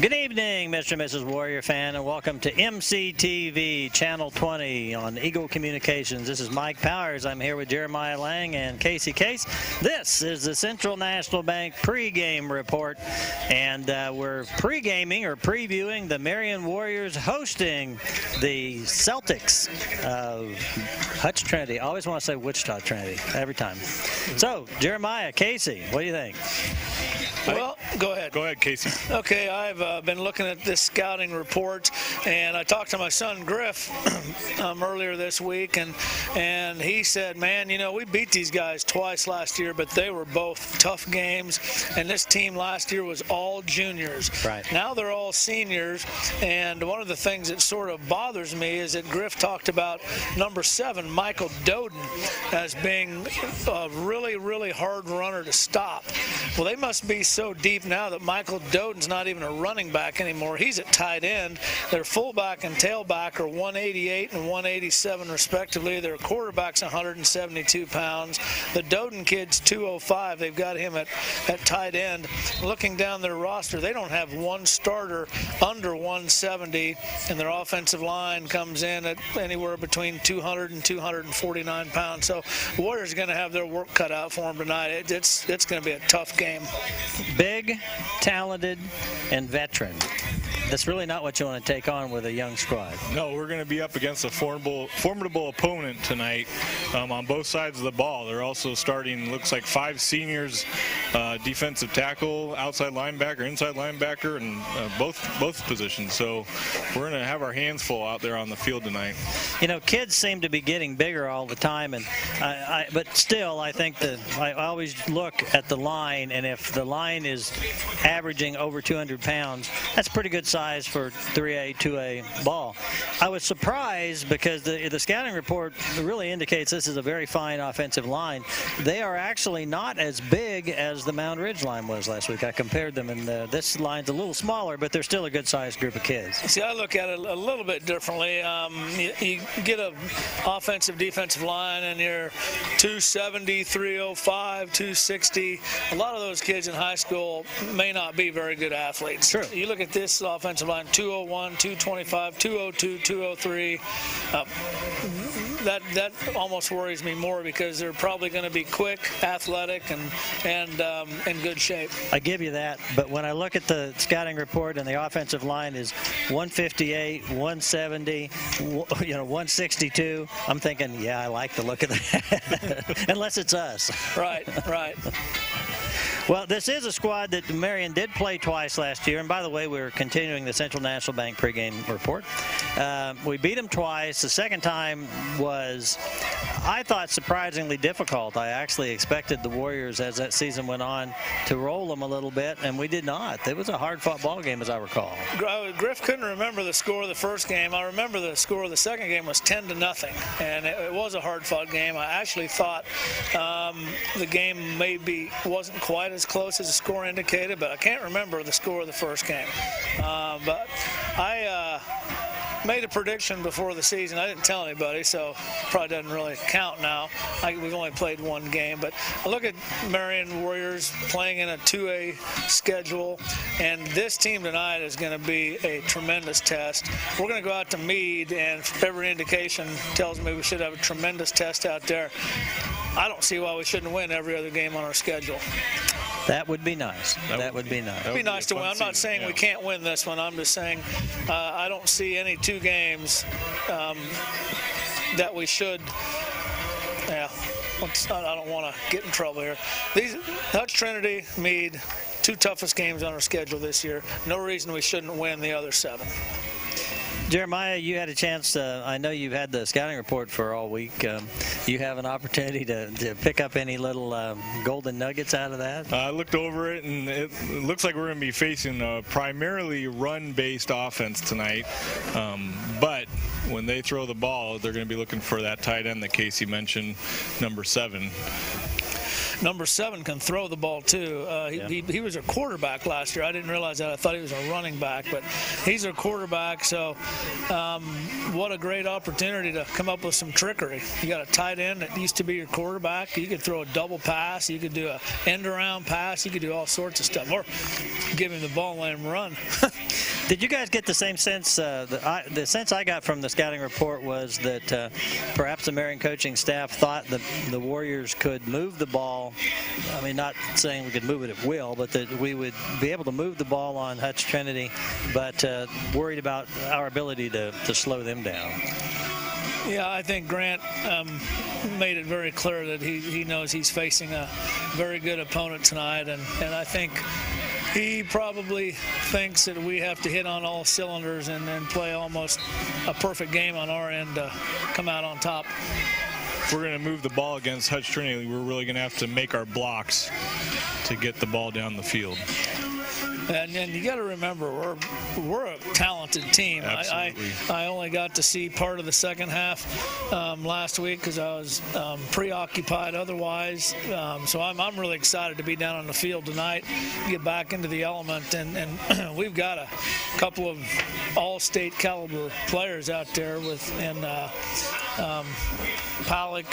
Good evening, Mr. and Mrs. Warrior fan, and welcome to MCTV Channel 20 on Eagle Communications. This is Mike Powers. I'm here with Jeremiah Lang and Casey Case. This is the Central National Bank pregame report, and we're pregaming or previewing the Marion Warriors hosting the Celtics of Hutch Trinity. I always want to say Wichita Trinity every time. So, Jeremiah, Casey, what do you think? Well, go ahead. Go ahead, Casey. Okay, I've been looking at this scouting report, and I talked to my son Griff earlier this week, and he said, man, you know, we beat these guys twice last year, but they were both tough games, and this team last year was all juniors. Right. Now they're all seniors, and one of the things that sort of bothers me is that Griff talked about number 7, Michael Doden, as being a really, really hard runner to stop. Well, they must be so deep now that Michael Doden's not even a running back anymore. He's at tight end. Their fullback and tailback are 188 and 187 respectively. Their quarterback's 172 pounds. The Doden kid's 205. They've got him at tight end. Looking down their roster, they don't have one starter under 170, and their offensive line comes in at anywhere between 200 and 249 pounds. So the Warriors are going to have their work cut out for them tonight. It's going to be a tough game. Big, talented, and veteran. That's really not what you want to take on with a young squad. No, we're going to be up against a formidable opponent tonight on both sides of the ball. They're also starting, looks like 5 seniors, defensive tackle, outside linebacker, inside linebacker, and both positions. So we're going to have our hands full out there on the field tonight. You know, kids seem to be getting bigger all the time, and but still, I think that I always look at the line, and if the line is averaging over 200 pounds, that's pretty good size for 3A, 2A ball. I was surprised because the scouting report really indicates this is a very fine offensive line. They are actually not as big as the Mound Ridge line was last week. I compared them, and this line's a little smaller, but they're still a good-sized group of kids. See, I look at it a little bit differently. You get an offensive, defensive line, and you're 270, 305, 260. A lot of those kids in high school may not be very good athletes. True. You look at this offensive line, 201, 225, 202, 203. That almost worries me more because they're probably going to be quick, athletic, and in good shape. I give you that, but when I look at the scouting report and the offensive line is 158, 170, 162, I'm thinking, yeah, I like the look of that, unless it's us. Right. Well, this is a squad that Marion did play twice last year. And by the way, we're continuing the Central National Bank pregame report. We beat them twice. The second time was, I thought, surprisingly difficult. I actually expected the Warriors, as that season went on, to roll them a little bit, and we did not. It was a hard-fought ball game, as I recall. Griff couldn't remember the score of the first game. I remember the score of the second game was 10-0, and it was a hard-fought game. I actually thought the game maybe wasn't quite as close as the score indicated, but I can't remember the score of the first game. But I made a prediction before the season. I didn't tell anybody, so probably doesn't really count now. We've only played one game, but I look at Marion Warriors playing in a 2A schedule, and this team tonight is going to be a tremendous test. We're going to go out to Meade, and every indication tells me we should have a tremendous test out there. I don't see why we shouldn't win every other game on our schedule. That would be nice. That would be nice. It would be nice to win. I'm not saying we can't win this one. I'm just saying I don't see any 2 games that we should. Yeah, I don't want to get in trouble here. These Hutch Trinity, Meade, 2 toughest games on our schedule this year. No reason we shouldn't win the other 7. Jeremiah, you had a chance I know you've had the scouting report for all week. You have an opportunity to pick up any little golden nuggets out of that? I looked over it, and it looks like we're going to be facing a primarily run-based offense tonight. But when they throw the ball, they're going to be looking for that tight end that Casey mentioned, number 7. number 7 can throw the ball too. He was a quarterback last year. I didn't realize that. I thought he was a running back, but he's a quarterback. So what a great opportunity to come up with some trickery. You got a tight end that used to be your quarterback. You could throw a double pass. You could do a end around pass. You could do all sorts of stuff, or give him the ball and let him run. Did you guys get the same sense? The sense I got from the scouting report was that perhaps the Marion coaching staff thought that the Warriors could move the ball. I mean, not saying we could move it at will, but that we would be able to move the ball on Hutch Trinity, but worried about our ability to slow them down. Yeah, I think Grant made it very clear that he knows he's facing a very good opponent tonight, and I think he probably thinks that we have to hit on all cylinders and play almost a perfect game on our end to come out on top. If we're going to move the ball against Hutch Trinity, we're really going to have to make our blocks to get the ball down the field. And you got to remember, we're a talented team. I only got to see part of the second half last week because I was preoccupied otherwise. So I'm really excited to be down on the field tonight, get back into the element, and we've got a couple of all-state caliber players out there Pollock.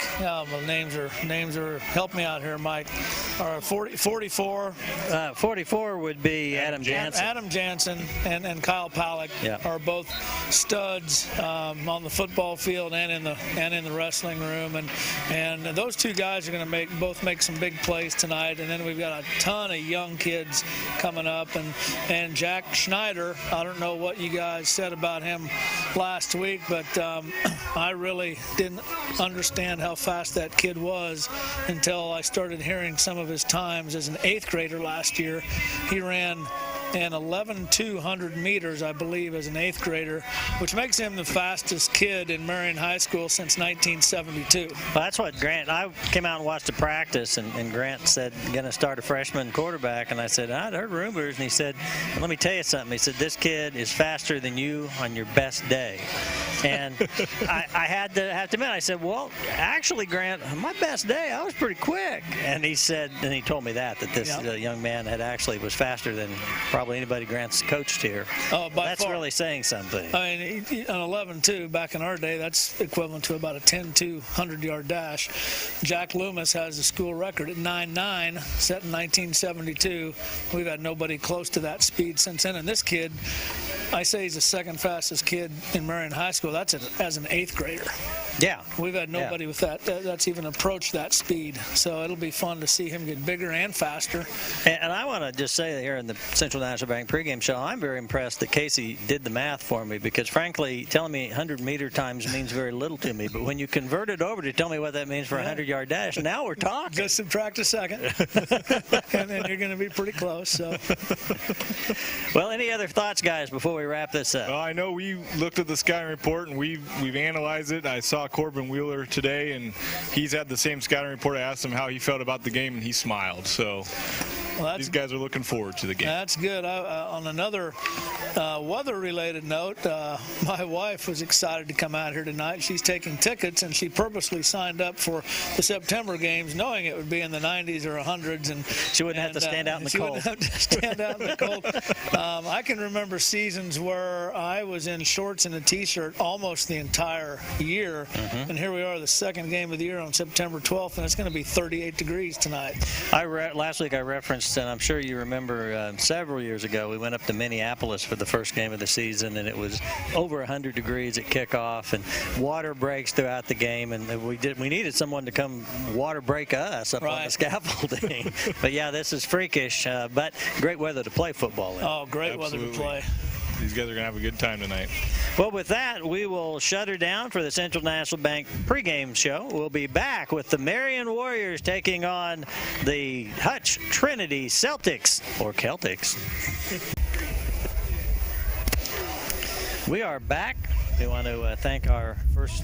Names are help me out here, Mike. 44. 44 would be Adam Jansen. Adam Jansen and Kyle Pollock are both studs on the football field and in the wrestling room, and those two guys are going to both make some big plays tonight. And then we've got a ton of young kids coming up, and Jack Schneider. I don't know what you guys said about him last week, but I really didn't understand how fast that kid was until I started hearing some of his times as an 8th grader last year. He ran an 11,200 meters, I believe, as an 8th grader, which makes him the fastest kid in Marion High School since 1972. Well, that's what Grant, I came out and watched the practice, and Grant said, going to start a freshman quarterback, and I said, I'd heard rumors, and he said, let me tell you something. He said, this kid is faster than you on your best day. And I had to admit, I said, well, actually, Grant, my best day, I was pretty quick. And he said, and he told me that this young man was faster than probably anybody Grant's coached here. That's far. Really saying something. I mean, an 11.2 back in our day, that's equivalent to about a 10.2 100-yard dash. Jack Loomis has the school record at 9.9, set in 1972. We've had nobody close to that speed since then. And this kid, I say he's the second fastest kid in Marion High School. That's as an 8th grader. Yeah. We've had nobody with that's even approached that speed. So it'll be fun to see him get bigger and faster. And I want to just say that here in the Central National Bank pregame show, I'm very impressed that Casey did the math for me, because frankly, telling me 100-meter times means very little to me. But when you convert it over to tell me what that means for a 100-yard dash, now we're talking. Just subtract a second, and then you're going to be pretty close. So. Well, any other thoughts, guys, before we wrap this up? Well, I know we looked at the scouting report, and we've analyzed it. I saw Corbin Wheeler today, and he's had the same scouting report. I asked him how he felt about the game, and he smiled. So these guys are looking forward to the game. That's good. On another weather-related note, my wife was excited to come out here tonight. She's taking tickets, and she purposely signed up for the September games, knowing it would be in the 90s or 100s, and she wouldn't have to stand out in the cold. She wouldn't have to stand out in the cold. I can remember seasons where I was in shorts and a T-shirt almost the entire year, and here we are, the second game of the year on September 12th, and it's going to be 38 degrees tonight. Last week I referenced, and I'm sure you remember, several years ago, we went up to Minneapolis for the first game of the season, and it was over 100 degrees at kickoff, and water breaks throughout the game, and we needed someone to come water break us up on the scaffolding. But yeah, this is freakish, but great weather to play football in. Oh, great weather to play. These guys are going to have a good time tonight. Well, with that, we will shut her down for the Central National Bank pregame show. We'll be back with the Marion Warriors taking on the Hutch Trinity Celtics, or Celtics. We are back. We want to thank our first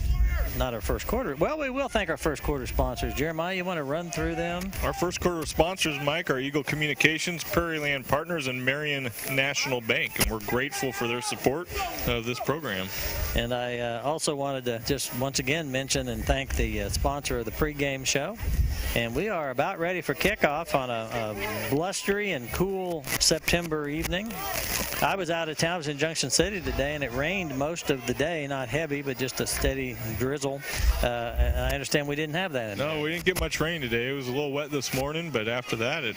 quarter. Well, we will thank our first quarter sponsors. Jeremiah, you want to run through them? Our first quarter sponsors, Mike, are Eagle Communications, Prairie Land Partners, and Marion National Bank, and we're grateful for their support of this program. And I also wanted to just once again mention and thank the sponsor of the pregame show, And we are about ready for kickoff on a blustery and cool September evening. I was out of town. I was in Junction City today, and it rained most of the day. Not heavy, but just a steady drizzle. And I understand we didn't have that. No, we didn't get much rain today. It was a little wet this morning, but after that, it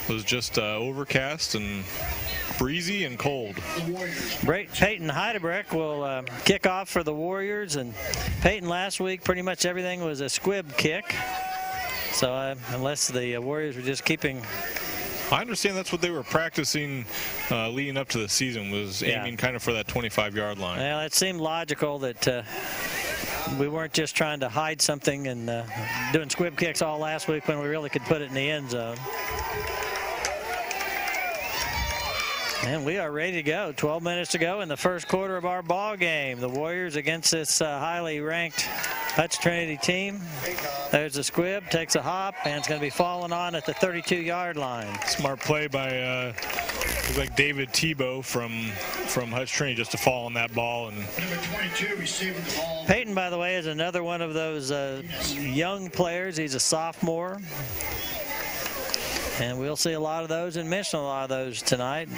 was just overcast and breezy and cold. Peyton Heidebrecht will kick off for the Warriors. And Peyton last week, pretty much everything was a squib kick. So unless the Warriors were just keeping... I understand that's what they were practicing leading up to the season, was aiming kind of for that 25-yard line. Well, it seemed logical that we weren't just trying to hide something and doing squib kicks all last week when we really could put it in the end zone. And we are ready to go. 12 minutes to go in the first quarter of our ball game. The Warriors against this highly ranked Hutch Trinity team. There's the squib, takes a hop, and it's going to be falling on at the 32-yard line. Smart play by looks like David Tebow from Hutch Trinity just to fall on that ball. And Number 22 receiving the ball. Peyton, by the way, is another one of those young players. He's a sophomore. And we'll see a lot of those and mention a lot of those tonight.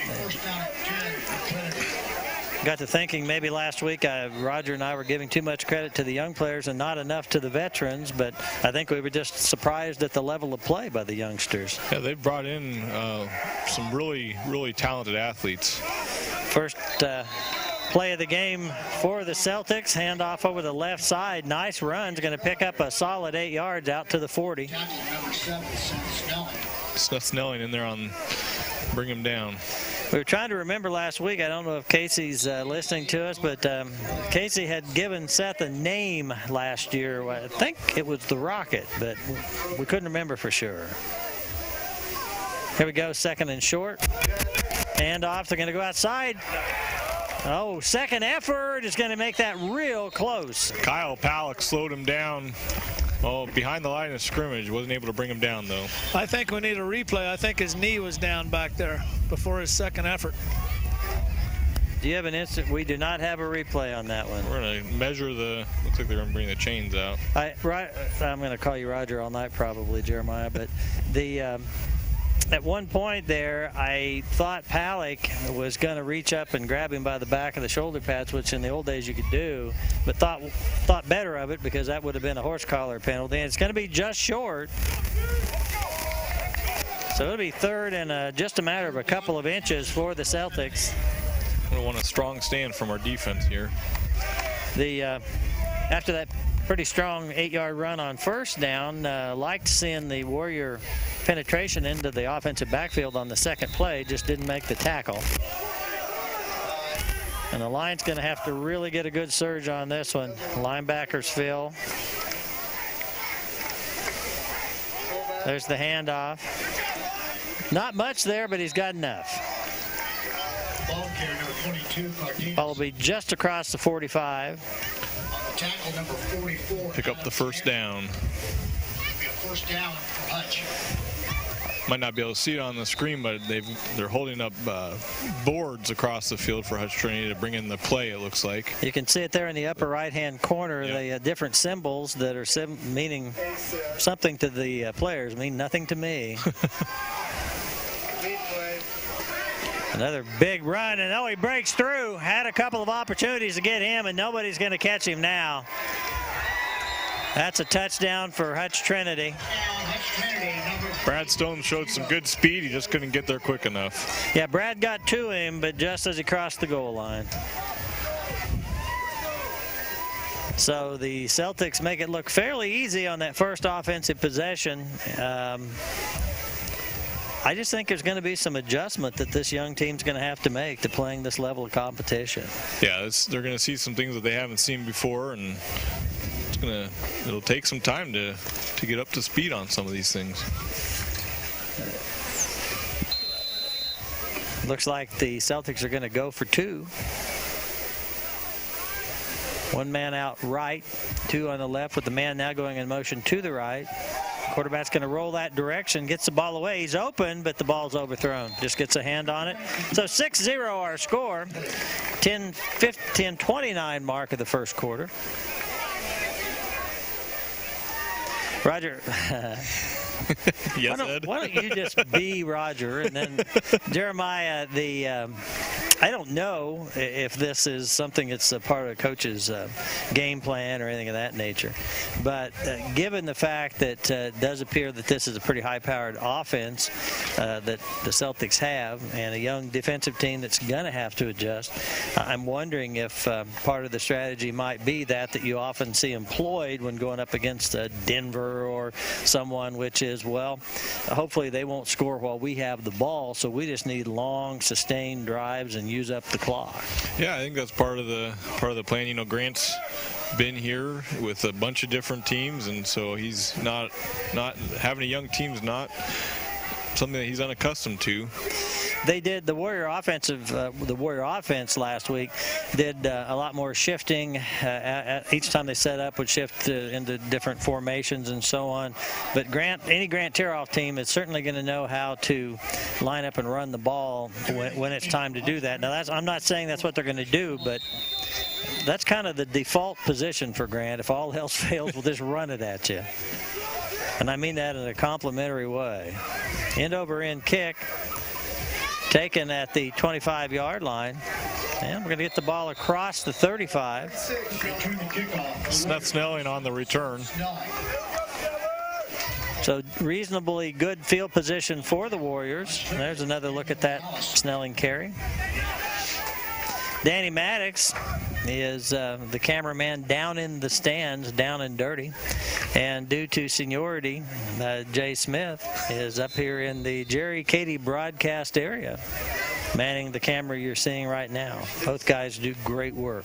Got to thinking maybe last week Roger and I were giving too much credit to the young players and not enough to the veterans, but I think we were just surprised at the level of play by the youngsters. Yeah, they've brought in some really, really talented athletes. First play of the game for the Celtics. Handoff over the left side. Nice run's going to pick up a solid 8 yards out to the 40. Snuff Snelling in there on bring him down. We were trying to remember last week. I don't know if Casey's listening to us, but Casey had given Seth a name last year. I think it was the Rocket, but we couldn't remember for sure. Here we go, second and short. Handoff, they're going to go outside. Oh, second effort is going to make that real close. Kyle Palak slowed him down. Oh, behind the line of scrimmage. Wasn't able to bring him down, though. I think we need a replay. I think his knee was down back there before his second effort. Do you have an instant? We do not have a replay on that one. We're going to measure the... Looks like they're going to bring the chains out. I'm going to call you Roger all night probably, Jeremiah, but the... At one point there, I thought Palak was going to reach up and grab him by the back of the shoulder pads, which in the old days you could do, but thought better of it because that would have been a horse collar penalty. And it's going to be just short. So it'll be third and just a matter of a couple of inches for the Celtics. We want a strong stand from our defense here. After that pretty strong 8-yard run on first down, liked seeing the Warrior penetration into the offensive backfield on the second play, just didn't make the tackle. And the line's going to have to really get a good surge on this one. Linebackers fill. There's the handoff. Not much there, but he's got enough. Ball carrier number 22, Cardenas. Ball will be just across the 45. On the tackle number 44. Pick up the first down. It'll be a first down for Hutch. Might not be able to see it on the screen, but they're holding up boards across the field for Hutch Trinity to bring in the play, it looks like. You can see it there in the upper right-hand corner, Yep. the different symbols that are meaning something to the players, mean nothing to me. Another big run, and he breaks through. Had a couple of opportunities to get him, and nobody's going to catch him now. That's a touchdown for Hutch Trinity. Brad Stone showed some good speed. He just couldn't get there quick enough. Yeah, Brad got to him, but just as he crossed the goal line. So the Celtics make it look fairly easy on that first offensive possession. I just think there's going to be some adjustment that this young team's going to have to make to playing this level of competition. Yeah, they're going to see some things that they haven't seen before, and it'll take some time to get up to speed on some of these things. Looks like the Celtics are going to go for two. One man out right, two on the left, with the man now going in motion to the right. Quarterback's going to roll that direction, gets the ball away. He's open, but the ball's overthrown. Just gets a hand on it. So 6-0 our score. 10:29 mark of the first quarter. Roger. Yes, Ed. Why don't you just be Roger, and then Jeremiah, I don't know if this is something that's a part of the coach's game plan or anything of that nature, but given the fact that it does appear that this is a pretty high-powered offense that the Celtics have, and a young defensive team that's going to have to adjust, I'm wondering if part of the strategy might be that you often see employed when going up against Denver or someone, which is, well, hopefully they won't score while we have the ball, so we just need long, sustained drives and use up the clock. Yeah, I think that's part of the plan. You know, Grant's been here with a bunch of different teams, and so he's not having a young team's not something that he's unaccustomed to. They did the Warrior offense last week did a lot more shifting. Each time they set up would shift into different formations and so on. But any Grant Tiroff team is certainly going to know how to line up and run the ball when it's time to do that. Now, I'm not saying that's what they're going to do, but that's kind of the default position for Grant. If all else fails, we'll just run it at you. And I mean that in a complimentary way. End over end kick. Taken at the 25-yard line. And we're going to get the ball across the 35. Seth Snelling on the return. So reasonably good field position for the Warriors. And there's another look at that Snelling carry. Danny Maddox is the cameraman down in the stands, down and dirty. And due to seniority, Jay Smith is up here in the Jerry Katie broadcast area, manning the camera you're seeing right now. Both guys do great work.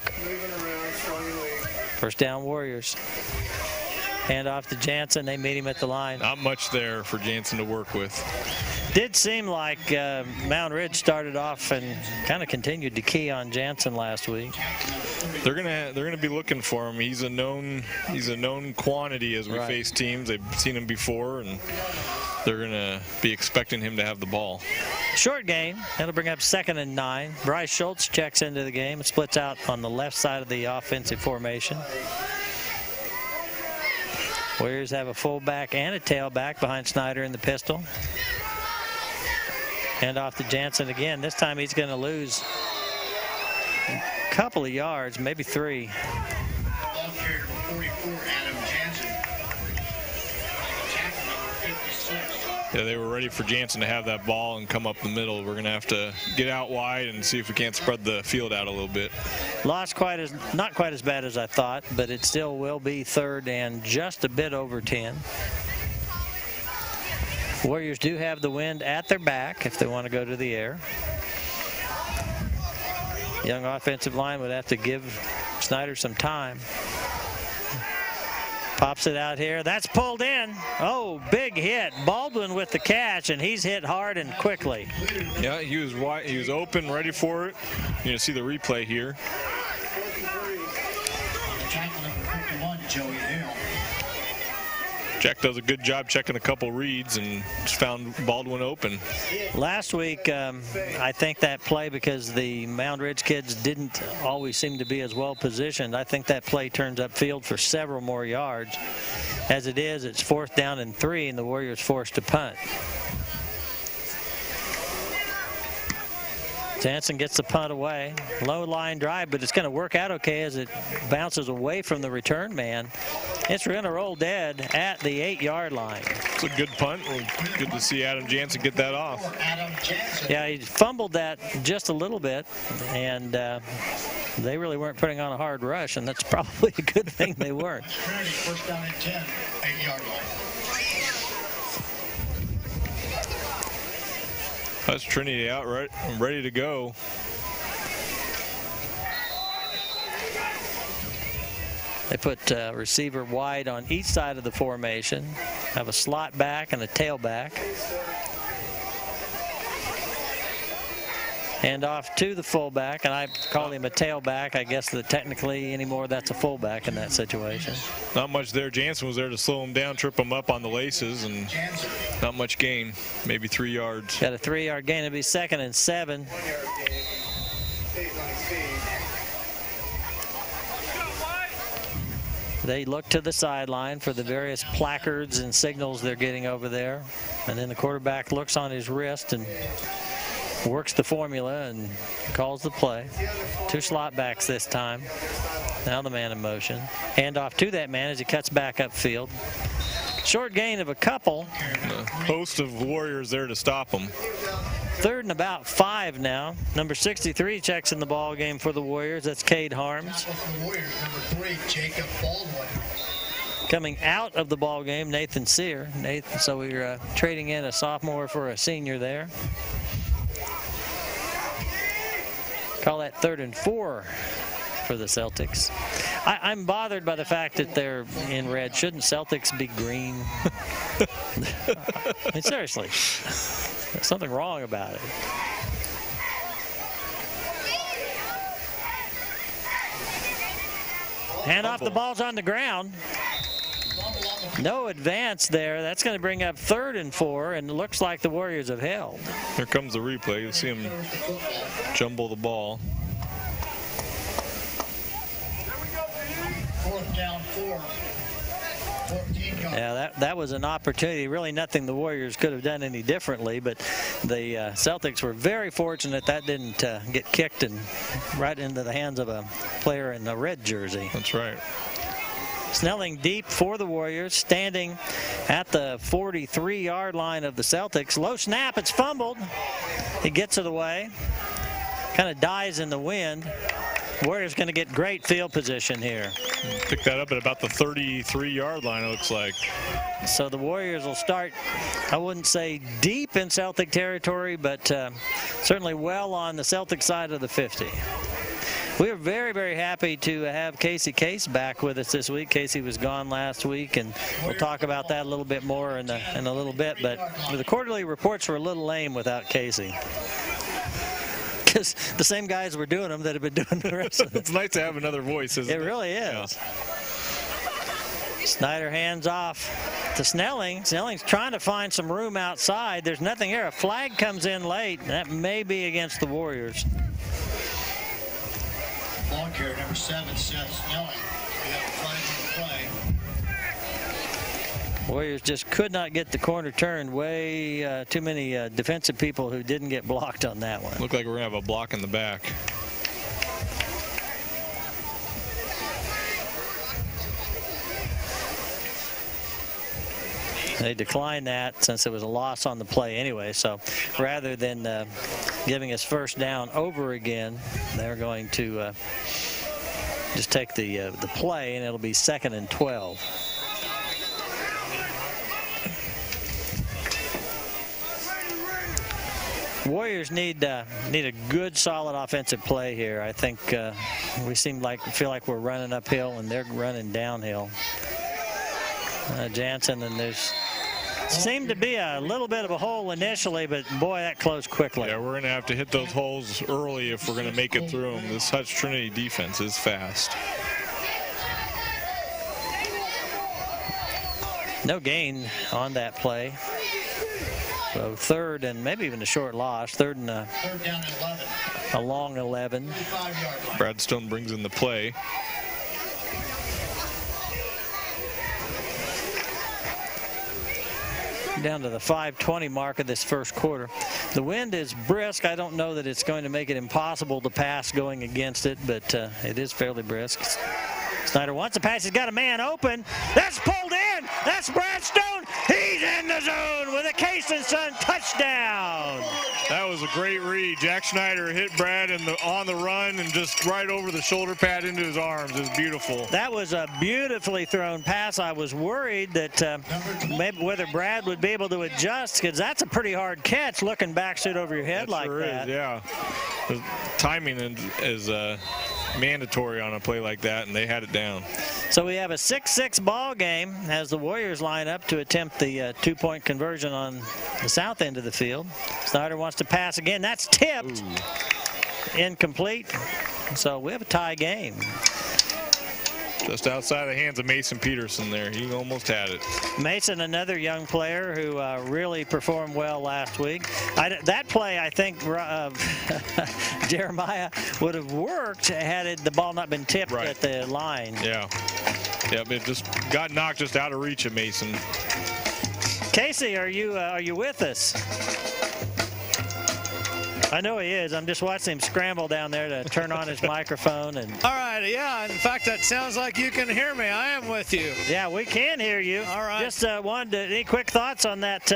First down, Warriors. Hand off to Jansen. They meet him at the line. Not much there for Jansen to work with. Did seem like Mound Ridge started off and kind of continued to key on Jansen last week. They're gonna be looking for him. He's a known quantity as we face teams. They've seen him before, and they're gonna be expecting him to have the ball. Short game. That'll bring up 2nd and 9. Bryce Schultz checks into the game. It splits out on the left side of the offensive formation. Warriors have a fullback and a tailback behind Snyder in the pistol. Hand off to Jansen again. This time he's going to lose a couple of yards, maybe 3. Ball carrier number 44, Adam Jansen. Tackle number 56. Yeah, they were ready for Jansen to have that ball and come up the middle. We're going to have to get out wide and see if we can't spread the field out a little bit. Lost not quite as bad as I thought, but it still will be 3rd and just a bit over 10. Warriors do have the wind at their back if they want to go to the air. Young offensive line would have to give Snyder some time. Pops it out here. That's pulled in. Oh, big hit. Baldwin with the catch, and he's hit hard and quickly. Yeah, he was wide. He was open, ready for it. You're going to see the replay here. Tackle number 51, Joey Hill. Jack does a good job checking a couple reads and just found Baldwin open. Last week, I think that play, because the Mound Ridge kids didn't always seem to be as well positioned, I think that play turns upfield for several more yards. As it is, it's 4th down and 3, and the Warriors forced to punt. Jansen gets the punt away. Low line drive, but it's going to work out okay as it bounces away from the return man. It's going to roll dead at the 8-yard line. It's a good punt. Good to see Adam Jansen get that off. Yeah, he fumbled that just a little bit, and they really weren't putting on a hard rush, and that's probably a good thing they weren't. Trinity, 1st down and 10, 8-yard line. That's Trinity out right, ready to go. They put receiver wide on each side of the formation. Have a slot back and a tailback. Hand off to the fullback, and I call him a tailback. I guess that technically anymore that's a fullback in that situation. Not much there. Jansen was there to slow him down, trip him up on the laces, and not much gain. Maybe 3 yards. Got a 3-yard gain. It'll be 2nd and 7. They look to the sideline for the various placards and signals they're getting over there. And then the quarterback looks on his wrist and works the formula and calls the play. 2 slot backs this time. Now the man in motion. Handoff to that man as he cuts back upfield. Short gain of a couple. A host of Warriors there to stop them. 3rd and about 5 now. Number 63 checks in the ball game for the Warriors. That's Cade Harms. Number 3, Jacob Baldwin. Coming out of the ball game, Nathan Sear. So we're trading in a sophomore for a senior there. Call that 3rd and 4 for the Celtics. I'm bothered by the fact that they're in red. Shouldn't Celtics be green? I mean, seriously, there's something wrong about it. Hand off, the ball's on the ground. No advance there. That's going to bring up 3rd and 4, and it looks like the Warriors have held. Here comes the replay. You see him jumble the ball. 4th down 4. 14 yards. Yeah, that was an opportunity. Really nothing the Warriors could have done any differently, but the Celtics were very fortunate that didn't get kicked and right into the hands of a player in a red jersey. That's right. Snelling deep for the Warriors, standing at the 43-yard line of the Celtics. Low snap, it's fumbled. He gets it away. Kind of dies in the wind. Warriors going to get great field position here. Pick that up at about the 33-yard line, it looks like. So the Warriors will start, I wouldn't say deep in Celtic territory, but certainly well on the Celtic side of the 50. We are very, very happy to have Casey Case back with us this week. Casey was gone last week, and we'll talk about that a little bit more in a little bit. But the quarterly reports were a little lame without Casey, because the same guys were doing them that have been doing the rest of it. It's nice to have another voice, isn't it? It really is. Yeah. Snyder hands off to Snelling. Snelling's trying to find some room outside. There's nothing here. A flag comes in late. That may be against the Warriors. Ball carrier number 7, Seth Snelling. We have a flag in the play. Warriors just could not get the corner turned. Way too many defensive people who didn't get blocked on that one. Look like we're going to have a block in the back. They declined that since it was a loss on the play anyway. So rather than giving us first down over again, they're going to just take the play, and it'll be 2nd and 12. Warriors need a good, solid offensive play here. I think we feel like we're running uphill and they're running downhill. Jansen, and there's seemed to be a little bit of a hole initially, but boy, that closed quickly. Yeah, we're going to have to hit those holes early if we're going to make it through them. This Hutch Trinity defense is fast. No gain on that play. So 3rd and maybe even a short loss. 3rd and Third down and 11. a long 11. 5-yard line. Brad Stone brings in the play. Down to the 5:20 mark of this first quarter. The wind is brisk. I don't know that it's going to make it impossible to pass going against it, but it is fairly brisk. Snyder wants to pass. He's got a man open. That's pulled in. That's Brad Stone. He's in the zone with a Case and Son touchdown. That was a great read. Jack Schneider hit Brad on the run and just right over the shoulder pad into his arms. It was beautiful. That was a beautifully thrown pass. I was worried that maybe whether Brad would be able to adjust, because that's a pretty hard catch looking backsuit over your head like sure that. Is, yeah. The timing is mandatory on a play like that, and they had it down. So we have a 6-6 ball game as the Warriors line up to attempt the two-point conversion on the south end of the field. Snyder wants to pass again. That's tipped. Ooh. Incomplete. So we have a tie game. Just outside the hands of Mason Peterson there. He almost had it. Mason, another young player who really performed well last week. That play, I think, Jeremiah would have worked had the ball not been tipped at the line. Yeah. Yep, it just got knocked just out of reach of Mason. Casey, are you with us? I know he is. I'm just watching him scramble down there to turn on his microphone. And All right, yeah. In fact, that sounds like you can hear me. I am with you. yeah, we can hear you. All right. Just any quick thoughts on that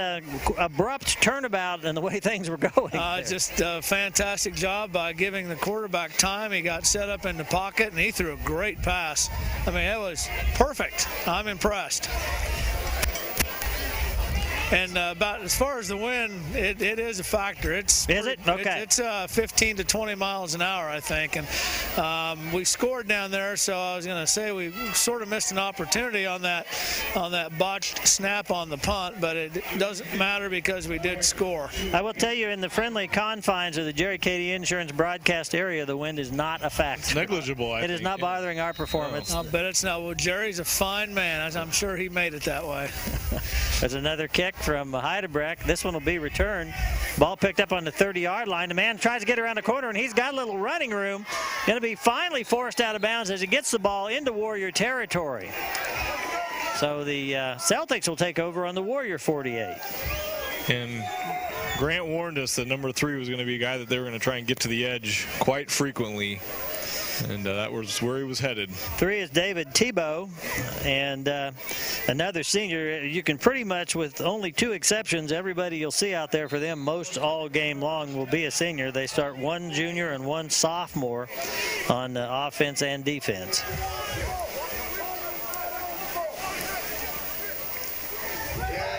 abrupt turnabout and the way things were going? Just a fantastic job by giving the quarterback time. He got set up in the pocket, and he threw a great pass. I mean, it was perfect. I'm impressed. And about as far as the wind, it is a factor. Is it? Okay. It's 15 to 20 miles an hour, I think. And we scored down there, so I was going to say we sort of missed an opportunity on that botched snap on the punt, but it doesn't matter because we did score. I will tell you, in the friendly confines of the Jerry Cady Insurance broadcast area, the wind is not a factor. It's negligible, I It is think. not bothering our performance. I'll bet it's not. Well, Jerry's a fine man. I'm sure he made it that way. There's another kick from Heidebrecht. This one will be returned. Ball picked up on the 30-yard line. The man tries to get around the corner, and he's got a little running room. Going to be finally forced out of bounds as he gets the ball into Warrior territory. So the Celtics will take over on the Warrior 48. And Grant warned us that number 3 was going to be a guy that they were going to try and get to the edge quite frequently. And that was where he was headed. 3 is David Tebow, and another senior. You can pretty much, with only 2 exceptions, everybody you'll see out there for them most all game long will be a senior. They start 1 junior and 1 sophomore on offense and defense.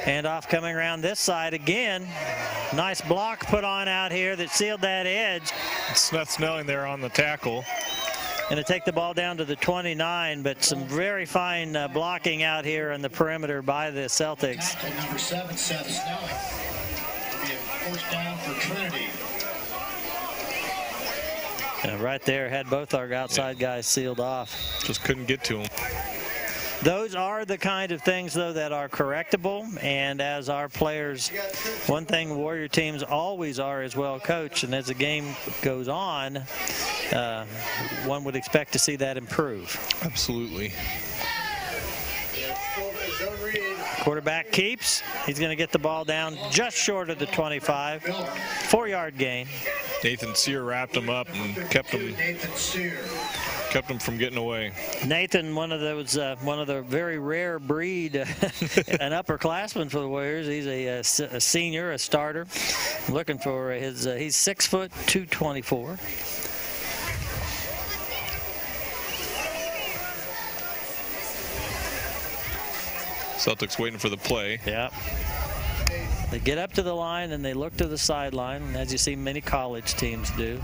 Handoff coming around this side again. Nice block put on out here that sealed that edge. Smith Snelling there on the tackle. Going to take the ball down to the 29, but some very fine blocking out here on the perimeter by the Celtics. Tackle number 7, Seth Snelling. It'll be a first down for Trinity. And right there, had both our outside guys sealed off. Just couldn't get to him. Those are the kind of things, though, that are correctable. And as our players, one thing Warrior teams always are is well coached. And as the game goes on, one would expect to see that improve. Absolutely. Quarterback keeps. He's going to get the ball down just short of the 25. 4-yard gain. Nathan Sear wrapped him up and kept him Nathan Sear. kept him from getting away. Nathan, one of the very rare breed, an upperclassman for the Warriors. He's a senior, a starter. I'm looking for his. He's 6 foot 224. Celtics waiting for the play. Yeah. They get up to the line and they look to the sideline, as you see many college teams do.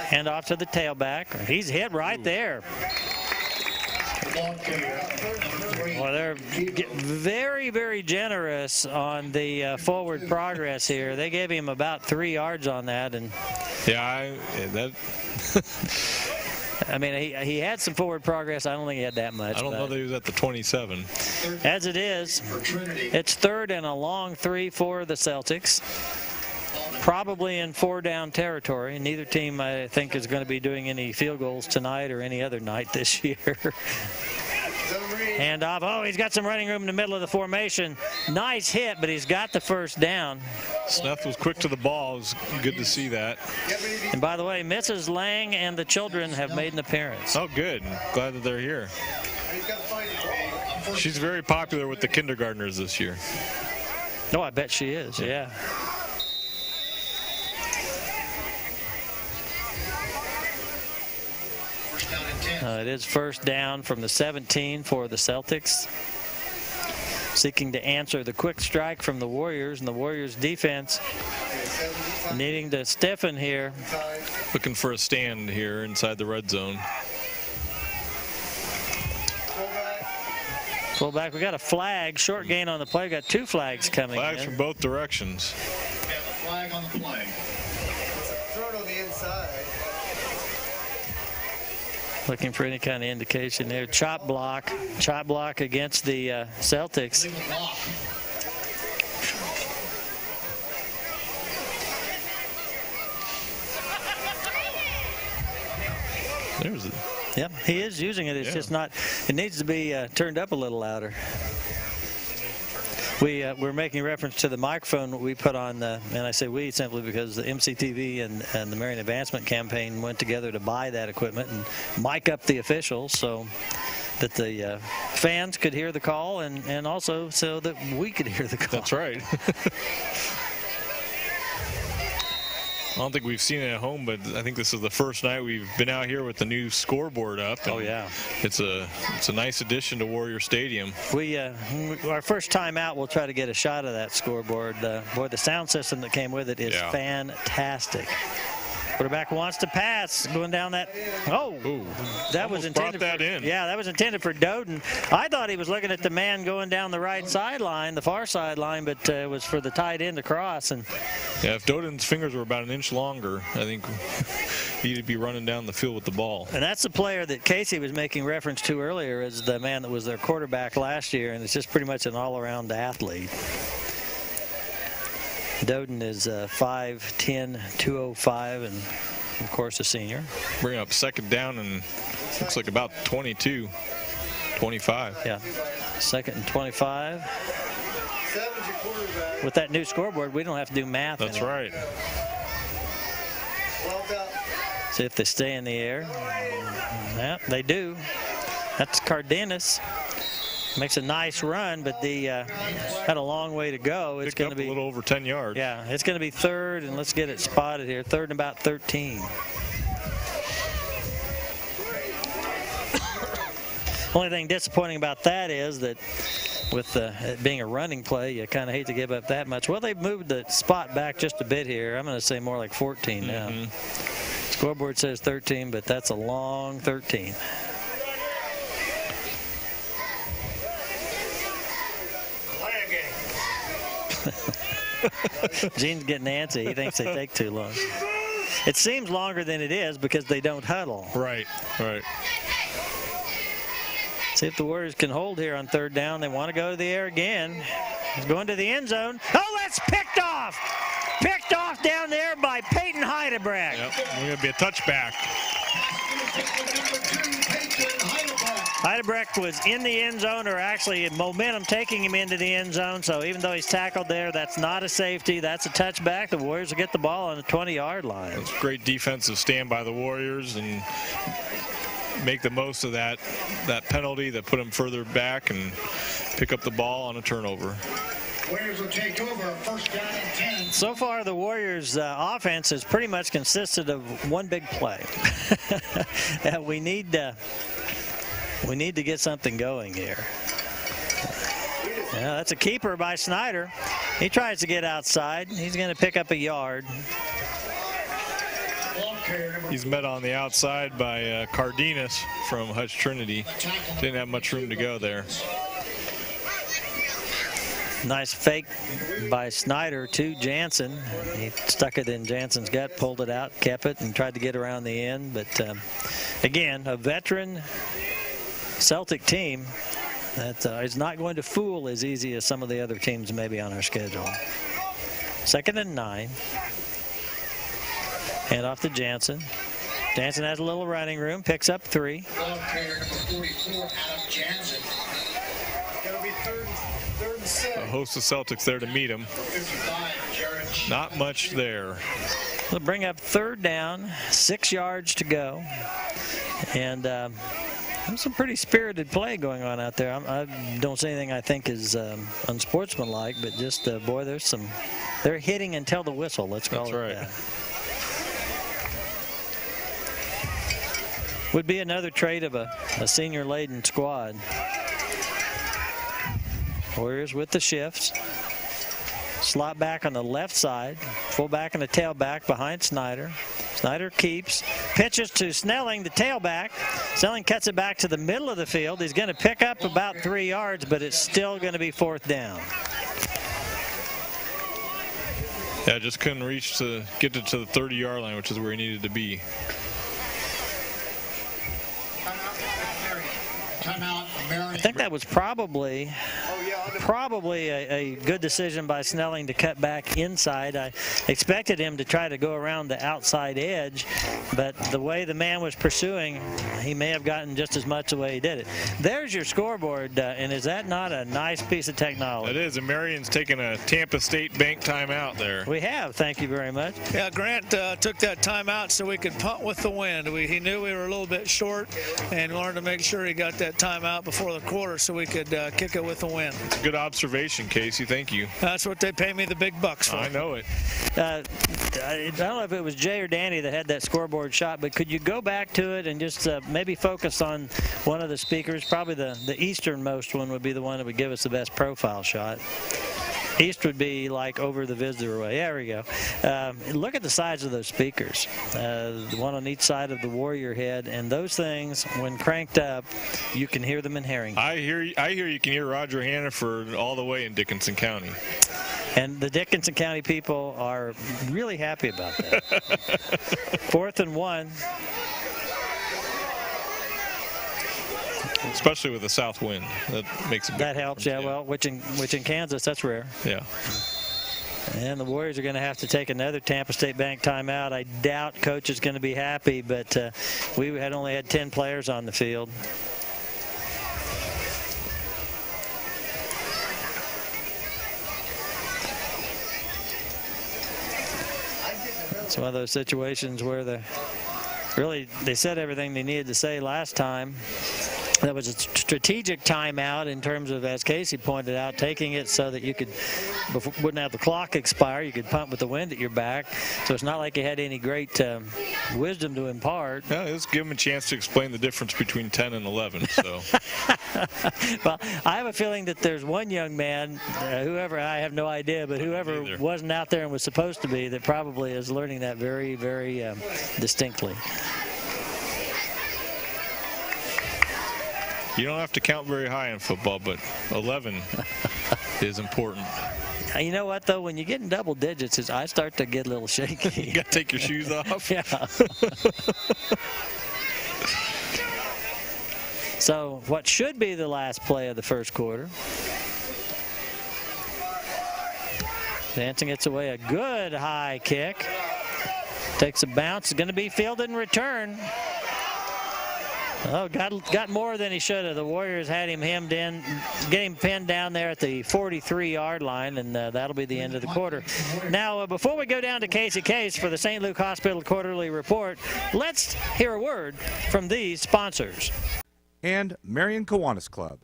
Hand off to the tailback. He's hit right there. Well, they're very, very generous on the forward progress here. They gave him about 3 yards on that, and I mean, he had some forward progress. I don't think he had that much. I don't know that he was at the 27. As it is, it's 3rd and a long 3 for the Celtics. Probably in 4-down territory. Neither team, I think, is going to be doing any field goals tonight or any other night this year. Handoff. Oh, he's got some running room in the middle of the formation. Nice hit, but he's got the first down. Smith was quick to the ball. It was good to see that. And by the way, Mrs. Lang and the children have made an appearance. Oh, good. Glad that they're here. She's very popular with the kindergartners this year. Oh, I bet she is, yeah. It is first down from the 17 for the Celtics. Seeking to answer the quick strike from the Warriors, and the Warriors defense needing to stiffen here. Looking for a stand here inside the red zone. Fullback, we got a flag. Short gain on the play. We got 2 flags coming Flags in. from both directions. We have a flag on the play. Throw it on the inside. Looking for any kind of indication there. Chop block against the Celtics. Legal block. There's it. Yep, he is using it. It's just not. It needs to be turned up a little louder. We're making reference to the microphone we put on, and I say we simply because the MCTV and the Marion Advancement Campaign went together to buy that equipment and mic up the officials so that the fans could hear the call and also so that we could hear the call. That's right. I don't think we've seen it at home, but I think this is the first night we've been out here with the new scoreboard up. Oh yeah, it's a nice addition to Warrior Stadium. Our first time out, we'll try to get a shot of that scoreboard. Boy, the sound system that came with it is fantastic. Quarterback wants to pass, going down that. Oh, that was intended. Brought that in. Yeah, that was intended for Doden. I thought he was looking at the man going down the right sideline, the far sideline, but it was for the tight end to cross. And yeah, if Doden's fingers were about an inch longer, I think he'd be running down the field with the ball. And that's the player that Casey was making reference to earlier as the man that was their quarterback last year, and it's just pretty much an all-around athlete. Doden is 5'10", 205, and of course a senior. Bring up second down and looks like about 22, 25. Yeah, second and 25. 7's your quarterback. With that new scoreboard, we don't have to do math. That's right. Well done. See if they stay in the air. Yeah, they do. That's Cardenas. Makes a nice run, but the had a long way to go. It's going to be a little over 10 yards. Yeah, it's going to be third, and let's get it spotted here. Third and about 13. Only thing disappointing about that is that with it being a running play, you kind of hate to give up that much. Well, they've moved the spot back just a bit here. I'm going to say more like 14 now. Scoreboard says 13, but that's a long 13. Gene's getting antsy. He thinks they take too long. It seems longer than it is because they don't huddle. Right. See if the Warriors can hold here on third down. They want to go to the air again. He's going to the end zone. Oh, that's picked off! Picked off down there by Peyton Heidebrecht. Yep, we're going to be a touchback. Heidebrecht was in the end zone, or actually momentum taking him into the end zone. So even though he's tackled there, that's not a safety. That's a touchback. The Warriors will get the ball on the 20-yard line. That's great defensive stand by the Warriors and make the most of that penalty that put them further back and pick up the ball on a turnover. Warriors will take over, first down and 10. So far, the Warriors' offense has pretty much consisted of one big play. We need to get something going here. Yeah, that's a keeper by Snyder. He tries to get outside. He's going to pick up a yard. He's met on the outside by Cardenas from Hutch Trinity. Didn't have much room to go there. Nice fake by Snyder to Jansen. He stuck it in Jansen's gut, pulled it out, kept it, and tried to get around the end. But again, a veteran Celtic team that is not going to fool as easy as some of the other teams maybe on our schedule. Second and 9. Hand off to Jansen. Jansen has a little running room, picks up 3. Ball carrier number 44, Adam Jansen. Gonna be third and 6. A host of Celtics there to meet him. 55, Jared. Not much there. They'll bring up third down, 6 yards to go. And there's some pretty spirited play going on out there. I don't see anything I think is unsportsmanlike, but just, boy, they're hitting until the whistle, let's call it that. Would be another trait of a senior-laden squad. Warriors with the shifts. Slot back on the left side. Fullback and the tailback behind Snyder. Snyder keeps. Pitches to Snelling, the tailback. Snelling cuts it back to the middle of the field. He's going to pick up about 3 yards, but it's still going to be fourth down. Yeah, just couldn't reach to get it to the 30-yard line, which is where he needed to be. Timeout, Marion. I think that was probably probably a good decision by Snelling to cut back inside. I expected him to try to go around the outside edge, but the way the man was pursuing, he may have gotten just as much the way he did it. There's your scoreboard, and is that not a nice piece of technology? It is, and Marion's taking a Tampa State bank timeout there. We have, thank you very much. Yeah, Grant took that timeout so we could punt with the wind. He knew we were a little bit short and wanted to make sure he got that timeout before the quarter so we could kick it with the wind. It's a good observation, Casey. Thank you. That's what they pay me the big bucks for. I know it. I don't know if it was Jay or Danny that had that scoreboard shot, but could you go back to it and just maybe focus on one of the speakers? Probably the easternmost one would be the one that would give us the best profile shot. East would be like over the visitor way. There we go. Look at the size of those speakers. The one on each side of the Warrior head, and those things, when cranked up, you can hear them in Harrington. I hear you can hear Roger Hannaford all the way in Dickinson County. And the Dickinson County people are really happy about that. 4th and 1. Especially with the south wind, that makes a big That helps, yeah. Well, which in Kansas, that's rare. Yeah. And the Warriors are going to have to take another Tampa State bank timeout. I doubt Coach is going to be happy, but we had only had 10 players on the field. It's one of those situations where they said everything they needed to say last time. That was a strategic timeout in terms of, as Casey pointed out, taking it so that you wouldn't have the clock expire. You could punt with the wind at your back. So it's not like you had any great wisdom to impart. Yeah, let's give him a chance to explain the difference between 10 and 11. So. Well, I have a feeling that there's one young man, whoever, I have no idea, but whoever wasn't out there and was supposed to be, that probably is learning that very, very distinctly. You don't have to count very high in football, but 11 is important. You know what, though? When you get in double digits, I start to get a little shaky. You got to take your shoes off? Yeah. So what should be the last play of the first quarter. Dancing gets away a good high kick. Takes a bounce. It's going to be fielded and returned. Oh, got more than he should have. The Warriors had him hemmed in, get him pinned down there at the 43-yard line, and that'll be the end of the quarter. Now, before we go down to Casey Case for the St. Luke Hospital Quarterly Report, let's hear a word from these sponsors. And Marion Kiwanis Club,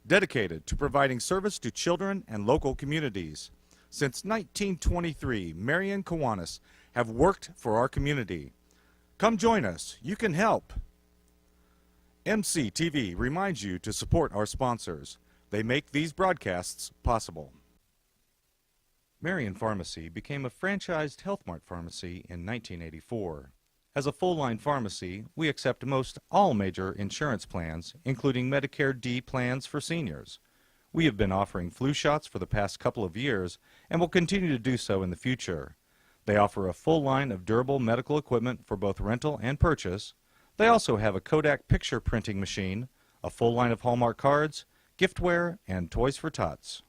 dedicated to providing service to children and local communities. Since 1923, Marion Kiwanis have worked for our community. Come join us. You can help. MCTV reminds you to support our sponsors. They make these broadcasts possible. Marion Pharmacy became a franchised Health Mart pharmacy in 1984. As a full-line pharmacy, we accept most all major insurance plans, including Medicare D plans for seniors. We have been offering flu shots for the past couple of years and will continue to do so in the future. They offer a full line of durable medical equipment for both rental and purchase. They also have a Kodak picture printing machine, a full line of Hallmark cards, giftware, and toys for tots.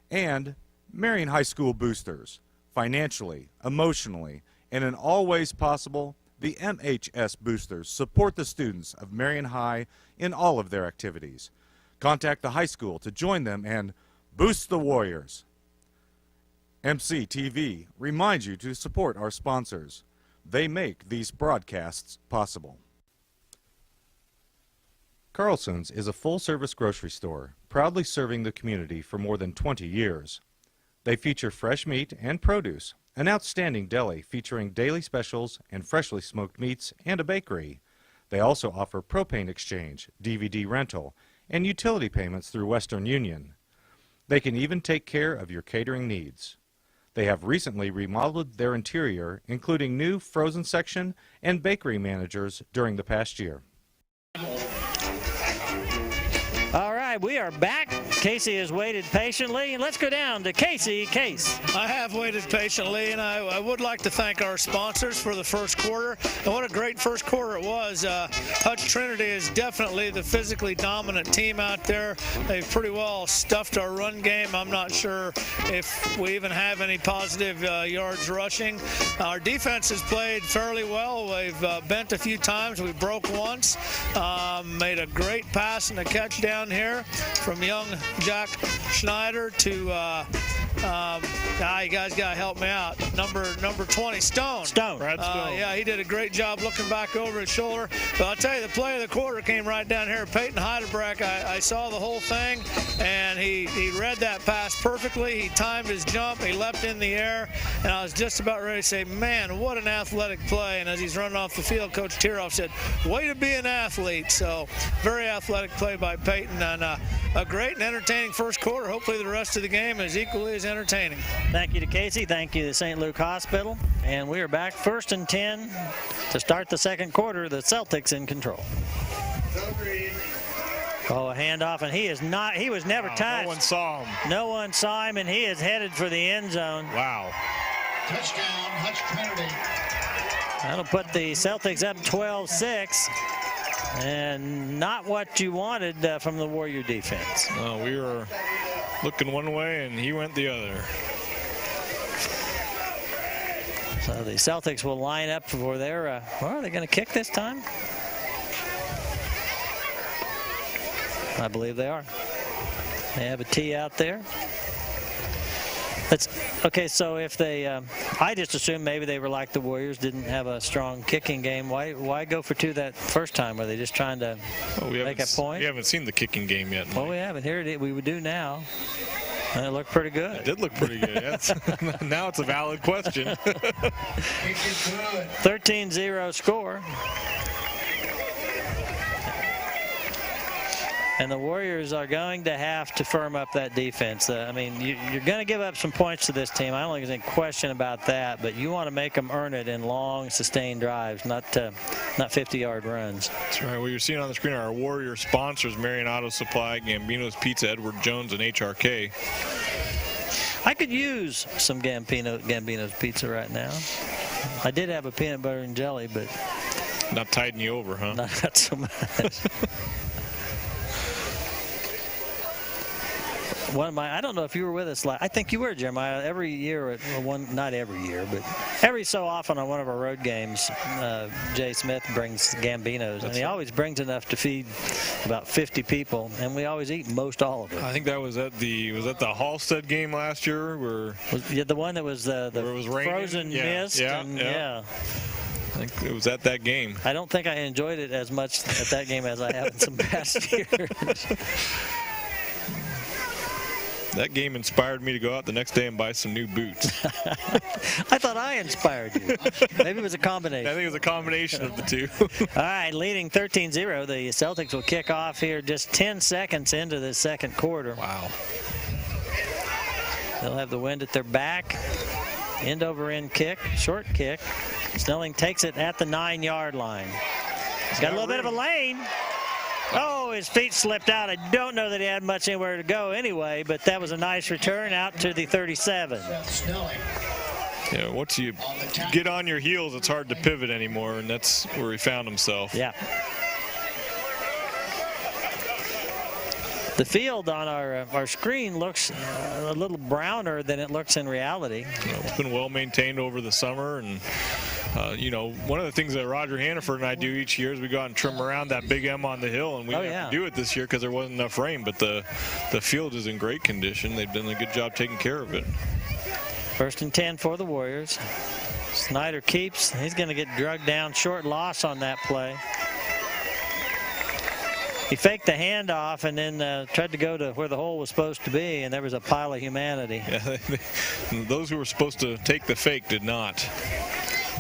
And Marion High School boosters. Financially, emotionally, and in all ways possible, the MHS boosters support the students of Marion High in all of their activities. Contact the high school to join them and boost the Warriors. MCTV reminds you to support our sponsors. They make these broadcasts possible. Carlson's is a full-service grocery store, proudly serving the community for more than 20 years. They feature fresh meat and produce, an outstanding deli featuring daily specials and freshly smoked meats, and a bakery. They also offer propane exchange, DVD rental, and utility payments through Western Union. They can even take care of your catering needs. They have recently remodeled their interior, including new frozen section and bakery managers during the past year. All right, we are back Casey has waited patiently. Let's go down to Casey Case. I have waited patiently, and I would like to thank our sponsors for the first quarter. And what a great first quarter it was. Hutch Trinity is definitely the physically dominant team out there. They've pretty well stuffed our run game. I'm not sure if we even have any positive yards rushing. Our defense has played fairly well. We've bent a few times. We broke once. Made a great pass and a catch down here from young Jack Schneider to, you guys got to help me out. Number 20, Stone. Brad Stone. Yeah, he did a great job looking back over his shoulder. But I'll tell you, the play of the quarter came right down here. Peyton Heidelbrecht, I saw the whole thing, and he read that pass perfectly. He timed his jump. He leapt in the air, and I was just about ready to say, man, what an athletic play. And as he's running off the field, Coach Tiroff said, way to be an athlete. So very athletic play by Peyton, and a great and entertaining first quarter. Hopefully the rest of the game is equally as entertaining. Thank you to Casey. Thank you to St. Luke Hospital. And we are back 1st and 10 to start the second quarter. The Celtics in control. Oh, a handoff, and he was never touched. No one saw him. No one saw him, and he is headed for the end zone. Wow. Touchdown, Hutch Trinity. That'll put the Celtics up 12-6. And not what you wanted from the Warrior defense. No, we were looking one way, and he went the other. So the Celtics will line up for their, are they going to kick this time? I believe they are. They have a tee out there. Okay, so if they, I just assumed maybe they were like the Warriors, didn't have a strong kicking game. Why go for two that first time? Were they just trying to make a point? We haven't seen the kicking game yet, Mike. Well, we haven't. Here it is. We would do now. And it looked pretty good. It did look pretty good. Yes. Now it's a valid question. 13-0 score. And the Warriors are going to have to firm up that defense. I mean, you're going to give up some points to this team. I don't think there's any question about that. But you want to make them earn it in long, sustained drives, not 50-yard runs. That's right. What you're seeing on the screen are our Warrior sponsors: Marion Auto Supply, Gambino's Pizza, Edward Jones, and HRK. I could use some Gambino's Pizza right now. I did have a peanut butter and jelly, but not tiding you over, huh? Not so much. I don't know if you were with us. I think you were, Jeremiah. Every year, not every year, but every so often on one of our road games, Jay Smith brings Gambino's, and he always brings enough to feed about 50 people, and we always eat most all of it. I think that was at the Halstead game last year, where the one that was the frozen mist. Yeah. I think it was at that game. I don't think I enjoyed it as much at that game as I have in some past years. That game inspired me to go out the next day and buy some new boots. I thought I inspired you. Maybe it was a combination. I think it was a combination of the two. All right, leading 13-0. The Celtics will kick off here just 10 seconds into the second quarter. Wow. They'll have the wind at their back. End over end kick, short kick. Snelling takes it at the 9-yard line. He's got a little bit of a lane. Oh, his feet slipped out. I don't know that he had much anywhere to go anyway, but that was a nice return out to the 37. Yeah, once you get on your heels, it's hard to pivot anymore, and that's where he found himself. Yeah. The field on our screen looks a little browner than it looks in reality. It's been well maintained over the summer, and one of the things that Roger Hannaford and I do each year is we go out and trim around that big M on the hill, and we didn't have to do it this year because there wasn't enough rain, but the field is in great condition. They've done a good job taking care of it. 1st and 10 for the Warriors. Snyder keeps. He's going to get drugged down. Short loss on that play. He faked the handoff and then tried to go to where the hole was supposed to be, and there was a pile of humanity. Yeah, those who were supposed to take the fake did not.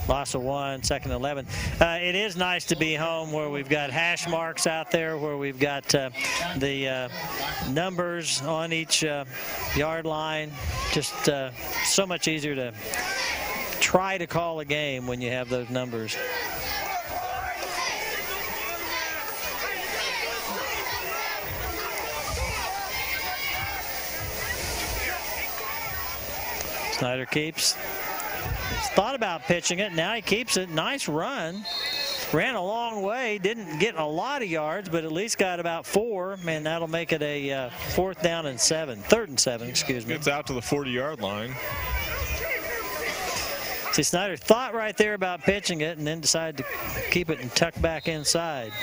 Loss of 1, 2nd and 11. It is nice to be home where we've got hash marks out there, where we've got the numbers on each yard line. Just so much easier to try to call a game when you have those numbers. Snyder keeps. He's thought about pitching it. Now he keeps it. Nice run. Ran a long way. Didn't get a lot of yards, but at least got about 4. Man, that'll make it a 4th down and 7. 3rd and 7, excuse me. Gets out to the 40-yard line. See, Snyder thought right there about pitching it and then decided to keep it and tuck back inside.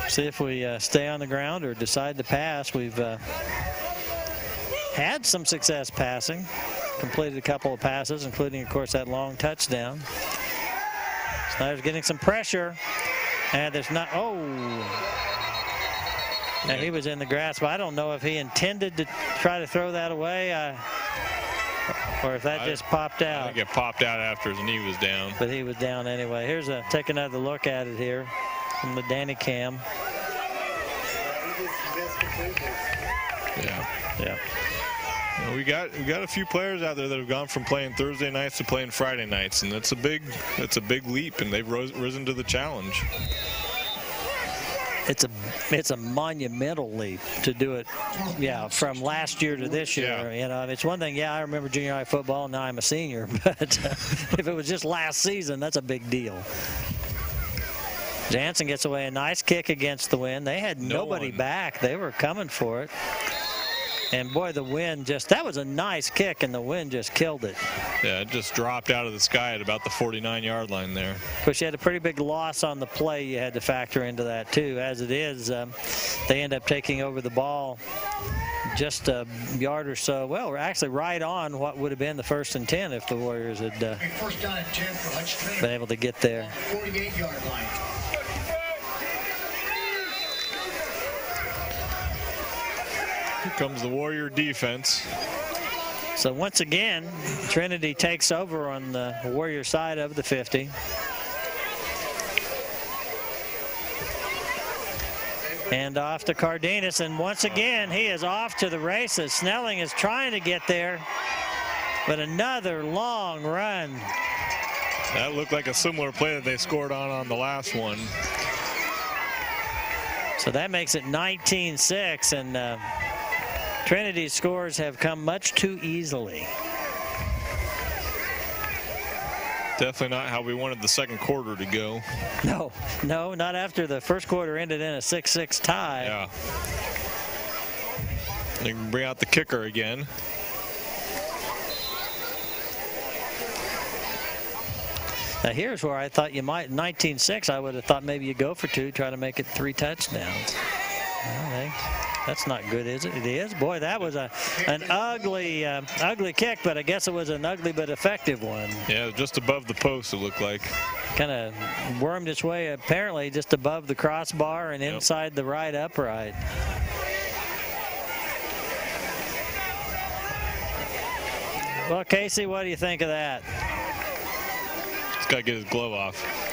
See if we stay on the ground or decide to pass. We've had some success passing. Completed a couple of passes, including, of course, that long touchdown. Snyder's getting some pressure. And there's not, and he was in the grass, but I don't know if he intended to try to throw that away or if that just popped out. I think it popped out after his knee was down. But he was down anyway. Take another look at it here from the Danny cam. Yeah. Well, we got a few players out there that have gone from playing Thursday nights to playing Friday nights, and that's a big leap, and they've risen to the challenge. It's a monumental leap to do it, from last year to this year. Yeah. You know, it's one thing. I remember junior high football. Now I'm a senior, but if it was just last season, that's a big deal. Jansen gets away a nice kick against the wind. They had nobody back. They were coming for it. And boy, the wind that was a nice kick, and the wind just killed it. Yeah, it just dropped out of the sky at about the 49-yard line there. Of course, you had a pretty big loss on the play. You had to factor into that, too. As it is, they end up taking over the ball just a yard or so. Well, we're actually right on what would have been the 1st and 10 if the Warriors had First down and 10 for Hutch Trinity. been able to get there. 48-yard line. Here comes the Warrior defense. So once again, Trinity takes over on the Warrior side of the 50. And off to Cardenas, and once again, he is off to the races. Snelling is trying to get there, but another long run. That looked like a similar play that they scored on the last one. So that makes it 19-6, and Trinity's scores have come much too easily. Definitely not how we wanted the second quarter to go. No, not after the first quarter ended in a 6-6 tie. Yeah. They can bring out the kicker again. Now here's where I thought you might, 19-6, I would have thought maybe you go for 2, try to make it 3 touchdowns. Well, that's not good, is it? It is. Boy, that was an ugly kick, but I guess it was an ugly but effective one. Yeah, just above the post, it looked like. Kind of wormed its way apparently just above the crossbar and inside the right upright. Well, Casey, what do you think of that? He's got to get his glove off.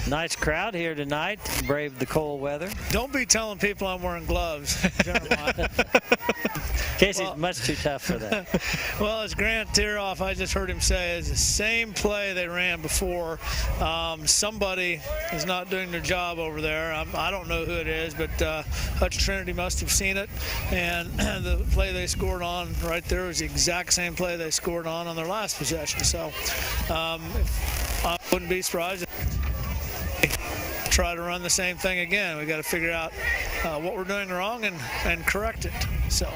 Nice crowd here tonight. Braved the cold weather. Don't be telling people I'm wearing gloves, Jeremiah. Casey's much too tough for that. Well, as Grant Tieroff, I just heard him say, it's the same play they ran before. Somebody is not doing their job over there. I don't know who it is, but Hutch Trinity must have seen it. And the play they scored on right there was the exact same play they scored on their last possession. So I wouldn't be surprised if try to run the same thing again. We got to figure out what we're doing wrong and correct it. So.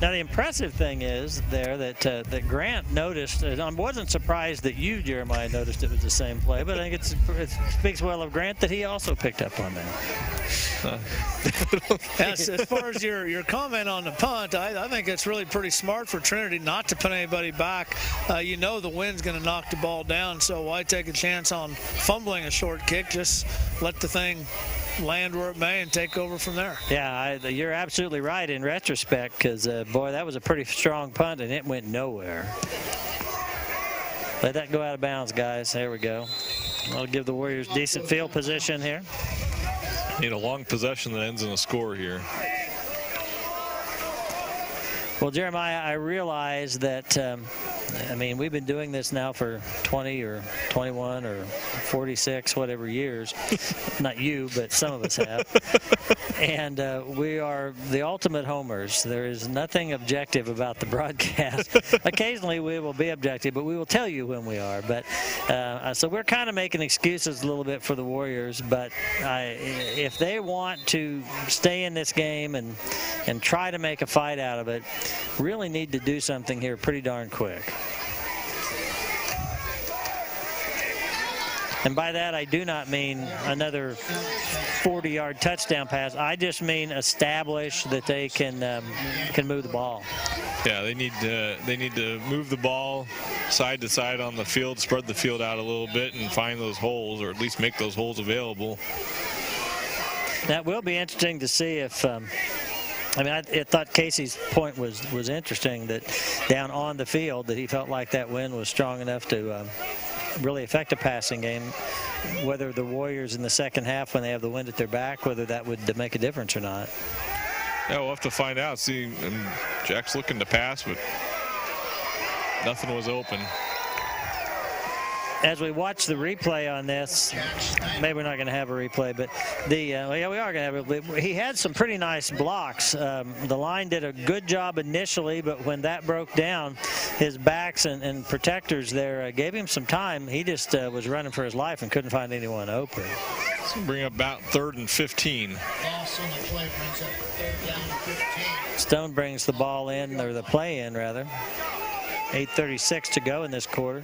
Now the impressive thing is there that Grant noticed. I wasn't surprised that you, Jeremiah, noticed it was the same play, but I think it speaks well of Grant that he also picked up on that. As far as your comment on the punt, I think it's really pretty smart for Trinity not to put anybody back. You know the wind's going to knock the ball down, so why take a chance on fumbling a short kick? Just let the thing land where it may and take over from there. Yeah, you're absolutely right in retrospect, because boy, that was a pretty strong punt and it went nowhere. Let that go out of bounds, guys. There we go. I'll give the Warriors decent field position here. Need a long possession that ends in a score here. Well, Jeremiah, I realize that I mean, we've been doing this now for 20 or 21 or 46, whatever years. Not you, but some of us have. And we are the ultimate homers. There is nothing objective about the broadcast. Occasionally we will be objective, but we will tell you when we are. But so we're kind of making excuses a little bit for the Warriors. But if they want to stay in this game and try to make a fight out of it, really need to do something here pretty darn quick. And by that, I do not mean another 40-yard touchdown pass. I just mean establish that they can move the ball. Yeah, they need to move the ball side to side on the field, spread the field out a little bit, and find those holes, or at least make those holes available. That will be interesting to see if. I mean, I thought Casey's point was interesting, that down on the field that he felt like that wind was strong enough to really affect a passing game. Whether the Warriors in the second half, when they have the wind at their back, whether that would make a difference or not. Yeah, we'll have to find out. See, Jack's looking to pass, but nothing was open. As we watch the replay on this, maybe we're not going to have a replay, but yeah, we are going to have it. He had some pretty nice blocks. The line did a good job initially, but when that broke down, his backs and protectors there gave him some time. He just was running for his life and couldn't find anyone open. So bring up about 3rd and 15. Stone brings the ball in, or the play in rather. 8:36 to go in this quarter.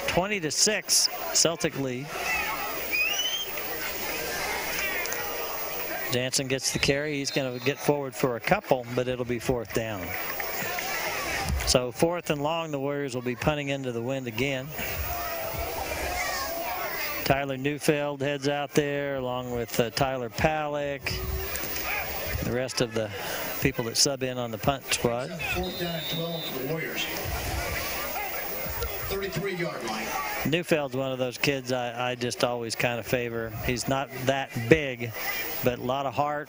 20-6, Celtic lead. Jansen gets the carry. He's going to get forward for a couple, but it'll be 4th down. So 4th and long, the Warriors will be punting into the wind again. Tyler Neufeld heads out there along with Tyler Palick, the rest of the people that sub in on the punt squad. 4th down and 12 for the Warriors. 33-yard line. Neufeld's one of those kids I just always kind of favor. He's not that big, but a lot of heart.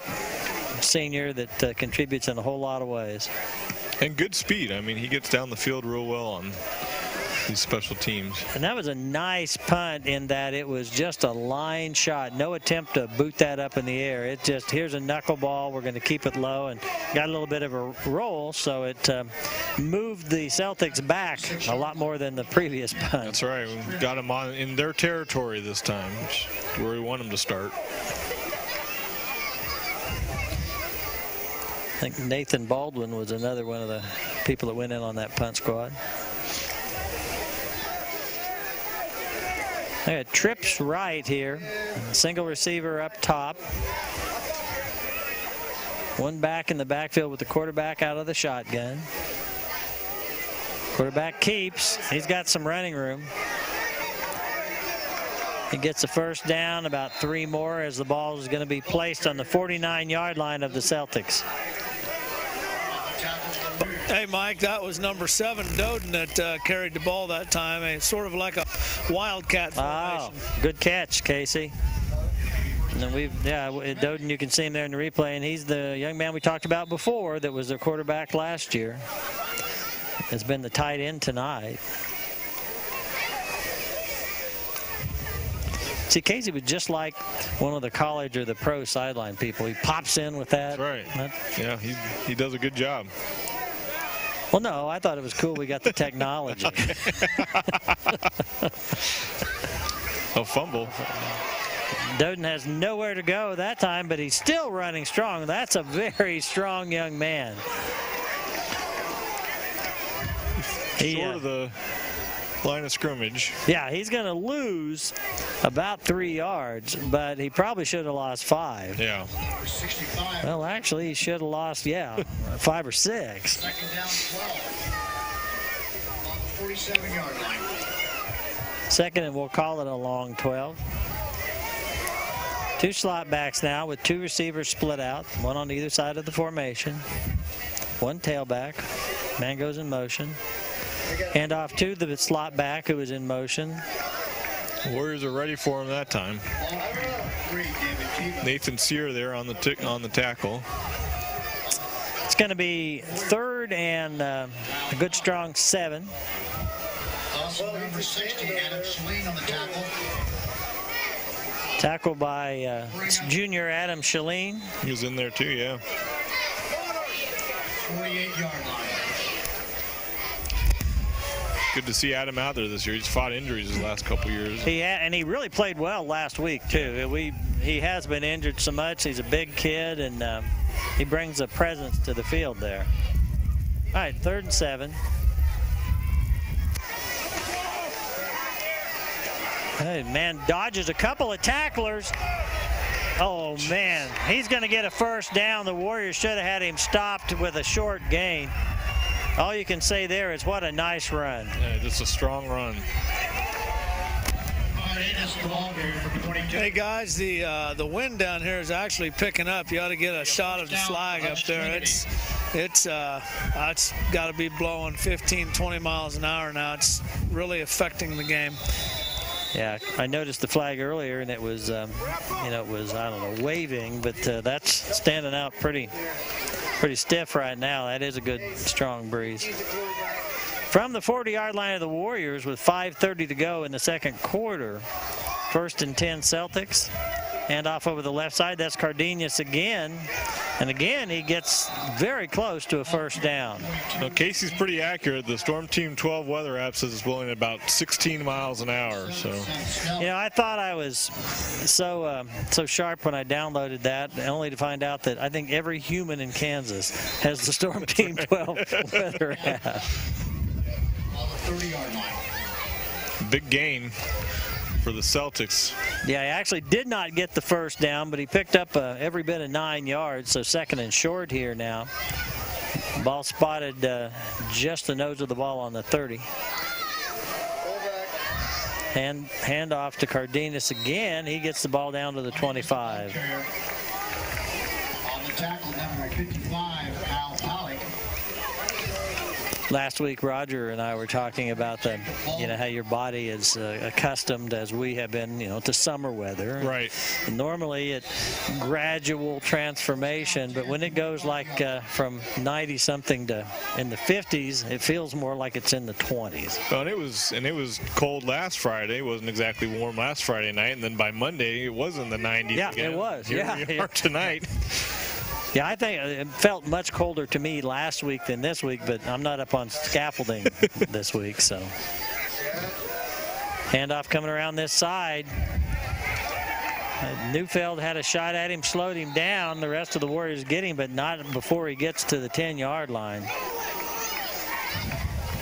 Senior that contributes in a whole lot of ways. And good speed. I mean, he gets down the field real well on these special teams. And that was a nice punt in that it was just a line shot. No attempt to boot that up in the air. It just, here's a knuckleball. We're going to keep it low, and got a little bit of a roll, so it moved the Celtics back a lot more than the previous punt. That's right. We got them on in their territory this time, which is where we want them to start. I think Nathan Baldwin was another one of the people that went in on that punt squad. They got trips right here. Single receiver up top. One back in the backfield with the quarterback out of the shotgun. Quarterback keeps. He's got some running room. He gets a 1st down, about 3 more as the ball is going to be placed on the 49-yard line of the Celtics. Hey, Mike, that was number 7, Doden, that carried the ball that time. It's sort of like a wildcat formation. Oh, good catch, Casey. And then Doden, you can see him there in the replay, and he's the young man we talked about before that was their quarterback last year. Has been the tight end tonight. See, Casey was just like one of the college or the pro sideline people. He pops in with that. That's right. Yeah, he does a good job. Well, no, I thought it was cool we got the technology. A fumble. Doden has nowhere to go that time, but he's still running strong. That's a very strong young man. Short of the line of scrimmage. Yeah, he's going to lose about 3 yards, but he probably should have lost 5. Yeah. 65. Well, actually, he should have lost, 5 or 6. 2nd down 12. On the 47-yard line. 2nd, and we'll call it a long 12. 2 slot backs now with 2 receivers split out, one on either side of the formation. 1 tailback. Man goes in motion. Hand off to the slot back who is in motion. Warriors are ready for him that time. Nathan Sear there on the tackle. It's going to be 3rd and a good strong 7. Also number 60, Adam Swing on the tackle. Tackle by junior Adam Shalene. He was in there too, yeah. 48-yard line. Good to see Adam out there this year. He's fought injuries his last couple years. And he really played well last week too. He has been injured so much. He's a big kid, and he brings a presence to the field there. All right, 3rd and 7. Hey, man, dodges a couple of tacklers. Oh, man, he's going to get a first down. The Warriors should have had him stopped with a short gain. All you can say there is what a nice run. Yeah, just a strong run. Hey guys, the wind down here is actually picking up. You ought to get a shot of the flag up there. It's got to be blowing 15, 20 miles an hour now. It's really affecting the game. Yeah, I noticed the flag earlier, and it was, it was, I don't know, waving, but that's standing out pretty stiff right now. That is a good, strong breeze. From the 40-yard line of the Warriors with 5:30 to go in the second quarter, 1st and 10 Celtics. Hand off over the left side. That's Cardenas again. And again, he gets very close to a first down. Now, Casey's pretty accurate. The Storm Team 12 weather app says it's blowing about 16 miles an hour. So, I thought I was so sharp when I downloaded that, only to find out that I think every human in Kansas has the Storm Team 12 weather app. 30-yard line. big gain for the Celtics. Yeah, he actually did not get the first down, but he picked up every bit of 9 yards, so 2nd and short here now. Ball spotted just the nose of the ball on the 30. Hand off to Cardenas again. He gets the ball down to the 25. On the tackle, number 55, Al Pollock. Last week, Roger and I were talking about how your body is accustomed, as we have been, to summer weather. Right. And normally, it's gradual transformation, but when it goes like from 90-something to in the 50s, it feels more like it's in the 20s. Well, and it was cold last Friday. It wasn't exactly warm last Friday night, and then by Monday, it was in the 90s. Yeah, again. it was. Here we are tonight. Yeah, I think it felt much colder to me last week than this week, but I'm not up on scaffolding this week, so. Handoff coming around this side. Neufeld had a shot at him, slowed him down. The rest of the Warriors get him, but not before he gets to the 10-yard line.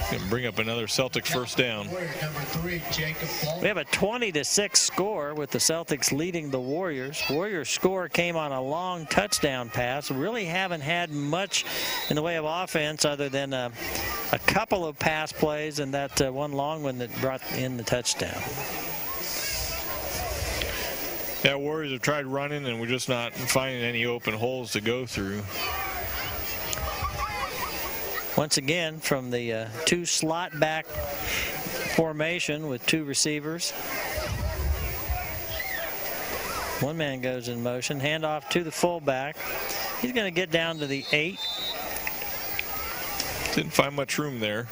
Can bring up another Celtics first down. We have a 20-6 score with the Celtics leading the Warriors. Warriors' score came on a long touchdown pass. Really haven't had much in the way of offense other than a couple of pass plays and that one long one that brought in the touchdown. Yeah, Warriors have tried running, and we're just not finding any open holes to go through. Once again, from the two slot back formation with two receivers. One man goes in motion. Handoff to the fullback. He's going to get down to the 8. Didn't find much room there.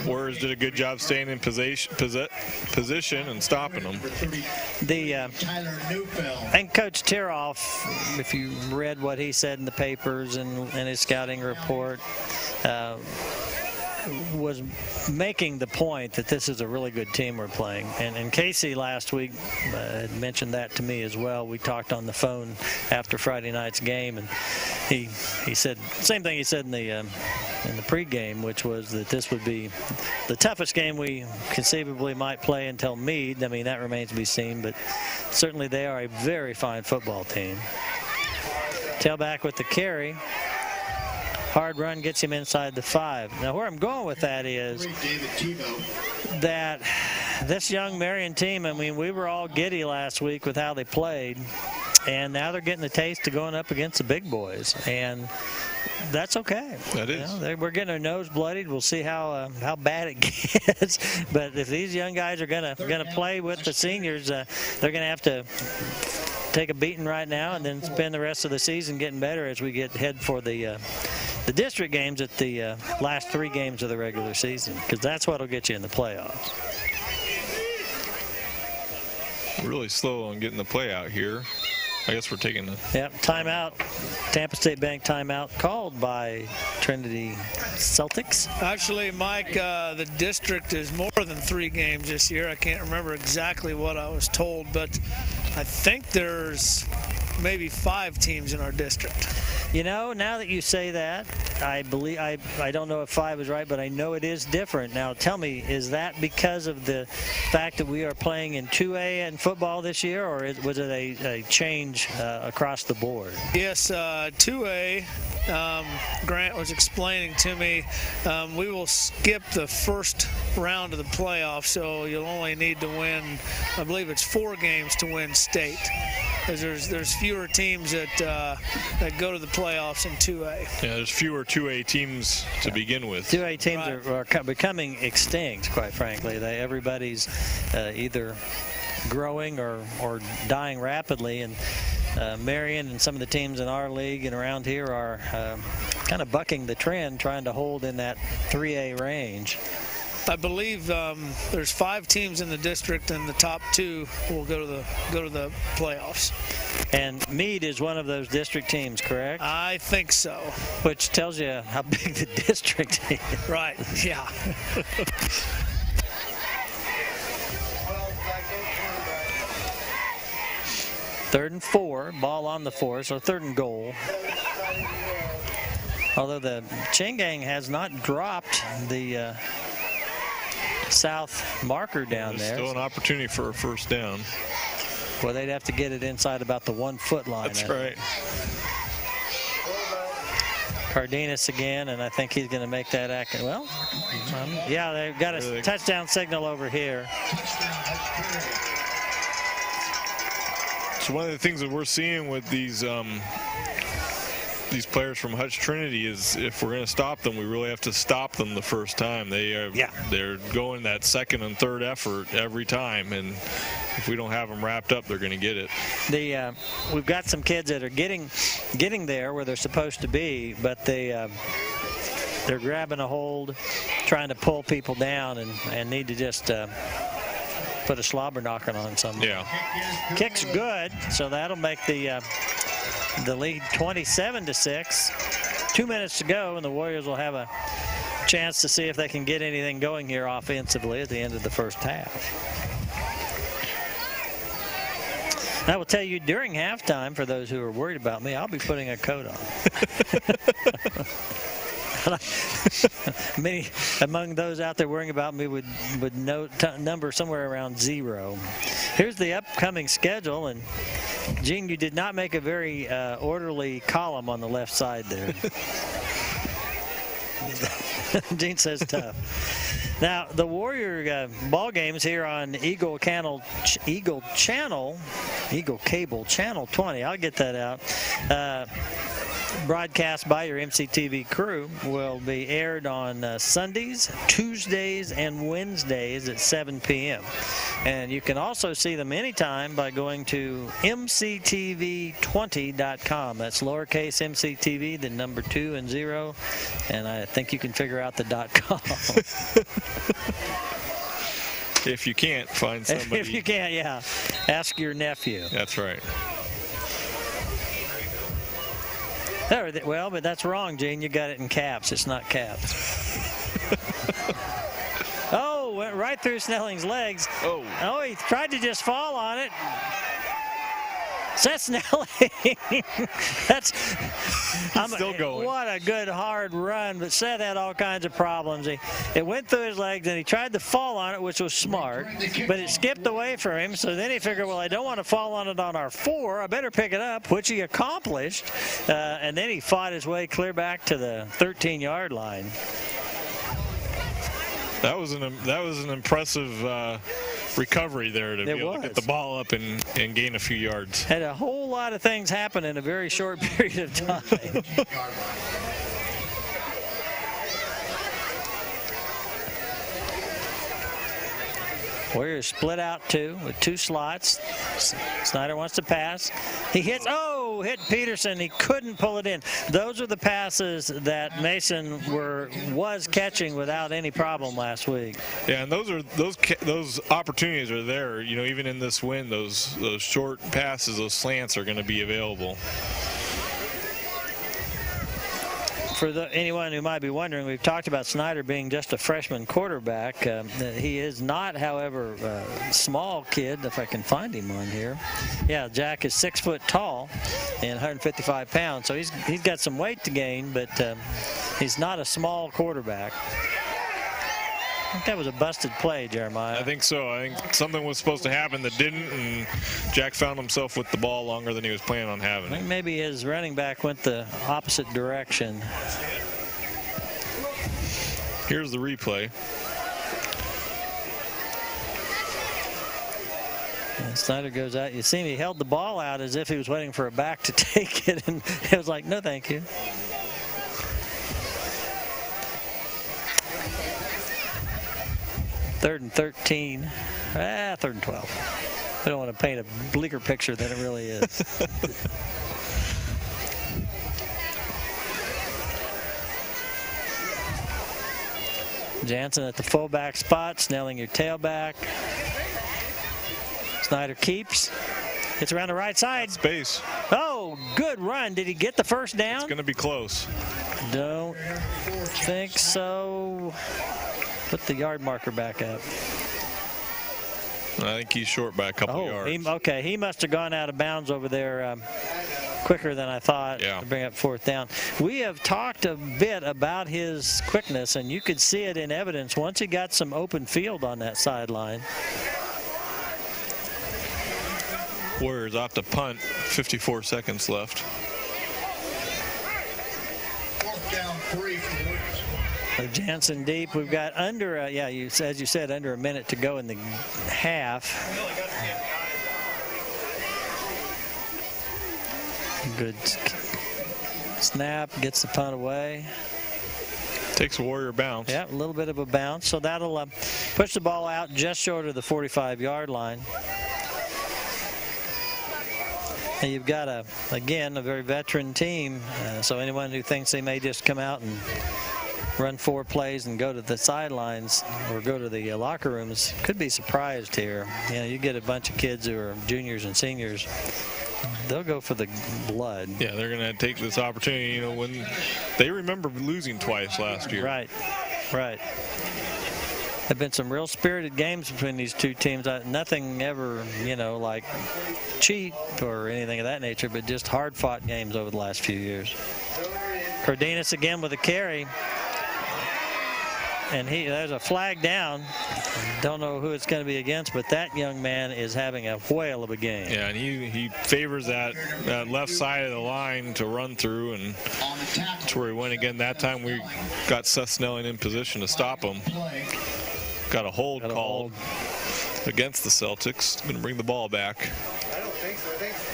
Warriors did a good job staying in position and stopping them. And Coach Tiroff, if you read what he said in the papers and his scouting report, was making the point that this is a really good team we're playing. And Casey last week had mentioned that to me as well. We talked on the phone after Friday night's game, and he said same thing he said in the pregame, which was that this would be the toughest game we conceivably might play until Meade. I mean, that remains to be seen, but certainly they are a very fine football team. Tailback with the carry. Hard run gets him inside the 5. Now, where I'm going with that is that this young Marion team, I mean, we were all giddy last week with how they played, and now they're getting a taste of going up against the big boys, and that's okay. That is. We're getting our nose bloodied. We'll see how bad it gets. But if these young guys are gonna play with the seniors, they're gonna have to take a beating right now and then spend the rest of the season getting better as we head for the district games at the last 3 games of the regular season, because that's what will get you in the playoffs. Really slow on getting the play out here. I guess we're taking the... Yep, timeout. Tampa State Bank timeout called by Trinity Celtics. Actually, Mike, the district is more than 3 games this year. I can't remember exactly what I was told, but I think there's maybe 5 teams in our district. You know, now that you say that, I believe I don't know if 5 is right, but I know it is different. Now, tell me, is that because of the fact that we are playing in 2A in football this year, or was it a change across the board? Yes, 2A. Grant was explaining to me, we will skip the first round of the playoffs, so you'll only need to win, I believe it's 4 games to win state. Because there's fewer teams that go to the playoffs in 2A. Yeah, there's fewer 2A teams to begin with. 2A teams are becoming extinct, quite frankly. Everybody's either growing or dying rapidly, and Marion and some of the teams in our league and around here are kind of bucking the trend, trying to hold in that 3A range. I believe there's 5 teams in the district, and the top 2 will go to the playoffs. And Meade is one of those district teams, correct? I think so. Which tells you how big the district is. Right. Yeah. Third and 4, ball on the 4, so 3rd and goal. Although the chain gang has not dropped the south marker down there. Still an opportunity for a first down. Well, they'd have to get it inside about the 1-foot line. That's right. Cardenas again, and I think he's going to make that act. Well, yeah, they've got a touchdown signal over here. So one of the things that we're seeing with these players from Hutch Trinity is, if we're going to stop them, we really have to stop them the first time. They're going that second and third effort every time, and if we don't have them wrapped up, they're going to get it. We've got some kids that are getting there where they're supposed to be, but they're grabbing a hold, trying to pull people down, and need to just put a slobber knocker on somebody. Yeah. Kick's good, so that'll make the lead 27-6. 2 minutes to go, and the Warriors will have a chance to see if they can get anything going here offensively at the end of the first half. I will tell you, during halftime, for those who are worried about me, I'll be putting a coat on. Many among those out there worrying about me would number somewhere around 0. Here's the upcoming schedule, and Gene, you did not make a very orderly column on the left side there. Gene says tough. Now, the Warrior ball games here on Eagle Cable Channel 20. I'll get that out. Broadcast by your MCTV crew will be aired on Sundays, Tuesdays, and Wednesdays at 7 p.m. And you can also see them anytime by going to mctv20.com. That's lowercase mctv, the number 2 and 0, and I think you can figure out the .com. If you can't, find somebody. If you can't, yeah. Ask your nephew. That's right. Well, but that's wrong, Gene. You got it in caps. It's not caps. Oh, went right through Snelling's legs. Oh, he tried to just fall on it. Seth Snelling. He's still going. What a good hard run, but Seth had all kinds of problems. It went through his legs, and he tried to fall on it, which was smart, but it skipped away from him. So then he figured, well, I don't want to fall on it on our 4. I better pick it up, which he accomplished. And then he fought his way clear back to the 13-yard line. That was an impressive recovery there to be able to get the ball up and gain a few yards. Had a whole lot of things happen in a very short period of time. Warriors split out two with two slots. Snyder wants to pass. He hit Peterson. He couldn't pull it in. Those are the passes that Mason was catching without any problem last week. Yeah, and those opportunities are there. You know, even in this win, those short passes, those slants are going to be available. For anyone who might be wondering, we've talked about Snyder being just a freshman quarterback. He is not, however, a small kid, if I can find him on here. Yeah, Jack is 6 foot tall and 155 pounds, so he's got some weight to gain, but he's not a small quarterback. I think that was a busted play, Jeremiah. I think so. I think something was supposed to happen that didn't, and Jack found himself with the ball longer than he was planning on having. I think maybe his running back went the opposite direction. Here's the replay. And Snyder goes out. You see he held the ball out as if he was waiting for a back to take it, and it was like, no, thank you. Third and 13. Third and 12. I don't want to paint a bleaker picture than it really is. Jansen at the fullback spot, Snelling your tailback. Snyder keeps. It's around the right side. Space. Oh, good run. Did he get the first down? It's going to be close. Don't think so. Put the yard marker back up. I think he's short by a couple yards. Okay, he must have gone out of bounds over there quicker than I thought to bring up fourth down. We have talked a bit about his quickness, and you could see it in evidence once he got some open field on that sideline. Warriors off to punt, 54 seconds left. Fourth down 3 for the Warriors. Jansen deep. We've got under, as you said, under a minute to go in the half. Good snap, gets the punt away. Takes a Warrior bounce. Yeah, a little bit of a bounce. So that'll push the ball out just short of the 45-yard line. And you've got, again, a very veteran team. So anyone who thinks they may just come out and run 4 plays and go to the sidelines or go to the locker rooms could be surprised here. You know, you get a bunch of kids who are juniors and seniors, they'll go for the blood. Yeah, they're going to take this opportunity, you know, when they remember losing twice last year. Right. Have been some real spirited games between these two teams. Nothing ever, like cheat or anything of that nature, but just hard-fought games over the last few years. Cardenas again with a carry. And there's a flag down. Don't know who it's going to be against, but that young man is having a whale of a game. Yeah, and he favors that left side of the line to run through, and that's where he went again. That time we got Seth Snelling in position to stop him. Got a hold called against the Celtics. Going to bring the ball back.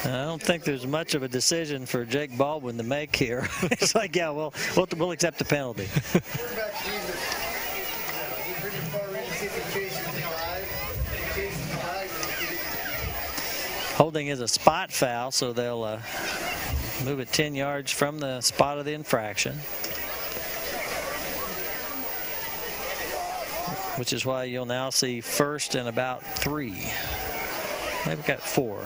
I don't think there's much of a decision for Jake Baldwin to make here. It's like, yeah, we'll accept the penalty. Holding is a spot foul, so they'll move it 10 yards from the spot of the infraction. Which is why you'll now see first and about 3. Maybe we've got 4.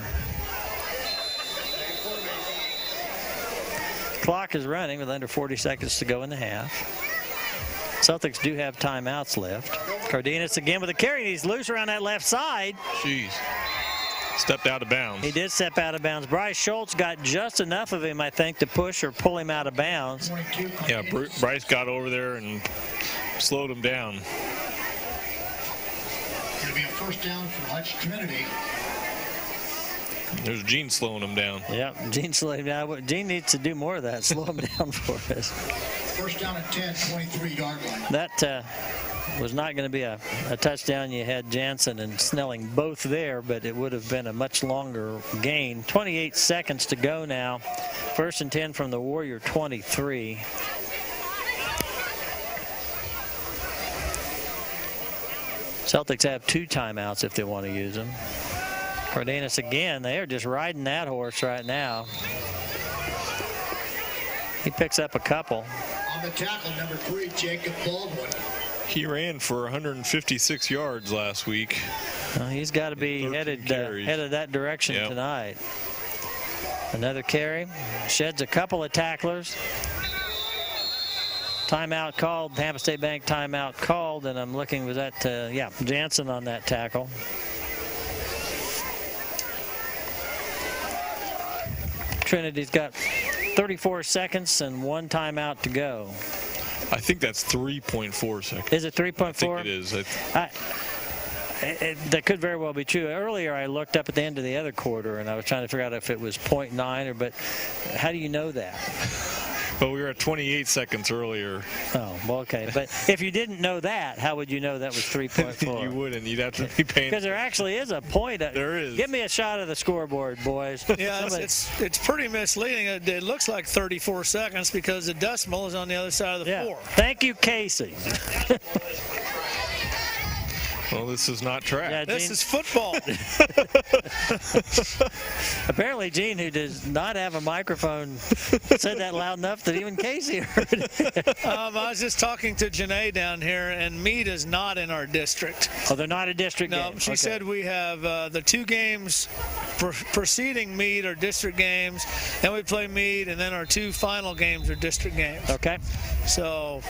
Clock is running with under 40 seconds to go in the half. Celtics do have timeouts left. Cardenas again with a carry. He's loose around that left side. Jeez. Stepped out of bounds. He did step out of bounds. Bryce Schultz got just enough of him, I think, to push or pull him out of bounds. Yeah, Bryce got over there and slowed him down. Going to be a first down for Hutch Trinity. There's Gene slowing him down. Yeah, Gene slowed him down. Gene needs to do more of that. Slow him down for us. First down at 10, 23-yard line. That was not going to be a touchdown. You had Jansen and Snelling both there, but it would have been a much longer gain. 28 seconds to go now. First and 10 from the Warrior 23. Celtics have 2 timeouts if they want to use them. Cardenas again, they are just riding that horse right now. He picks up a couple. On the tackle, number 3, Jacob Baldwin. He ran for 156 yards last week. He's got to be headed that direction tonight. Another carry. Sheds a couple of tacklers. Timeout called. Tampa State Bank timeout called. And I'm looking, was that, Jansen on that tackle. Trinity's got 34 seconds and 1 timeout to go. I think that's 3.4 seconds. Is it 3.4? I think it is. That could very well be true. Earlier, I looked up at the end of the other quarter, and I was trying to figure out if it was 0.9 but how do you know that? But we were at 28 seconds earlier. Oh, well, okay. But if you didn't know that, how would you know that was 3.4? You wouldn't. You'd have to be paying. Because there actually is a point. There is. Give me a shot of the scoreboard, boys. Yeah, it's pretty misleading. It looks like 34 seconds because the decimal is on the other side of the floor. Thank you, Casey. Well, this is not track. Yeah, this is football. Apparently, Gene, who does not have a microphone, said that loud enough that even Casey heard it. I was just talking to Janae down here, and Meade is not in our district. Oh, they're not a district game? No, she said we have the 2 games preceding Meade are district games, then we play Meade, and then our 2 final games are district games. Okay. So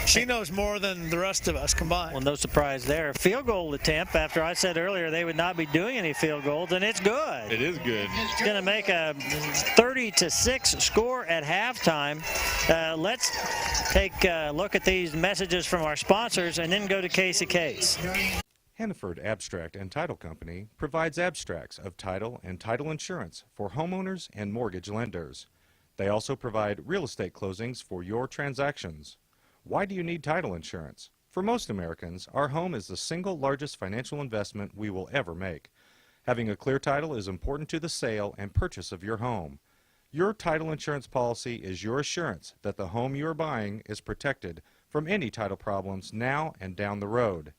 she knows more than the rest of us combined. Well, no surprise there. Field goal attempt after I said earlier they would not be doing any field goals, and it's good. It is good. It's going to make a 30-6 score at halftime. Let's take a look at these messages from our sponsors and then go to Casey Case. Hannaford Abstract and Title Company provides abstracts of title and title insurance for homeowners and mortgage lenders. They also provide real estate closings for your transactions. Why do you need title insurance? For most Americans, our home is the single largest financial investment we will ever make. Having a clear title is important to the sale and purchase of your home. Your title insurance policy is your assurance that the home you are buying is protected from any title problems now and down the road.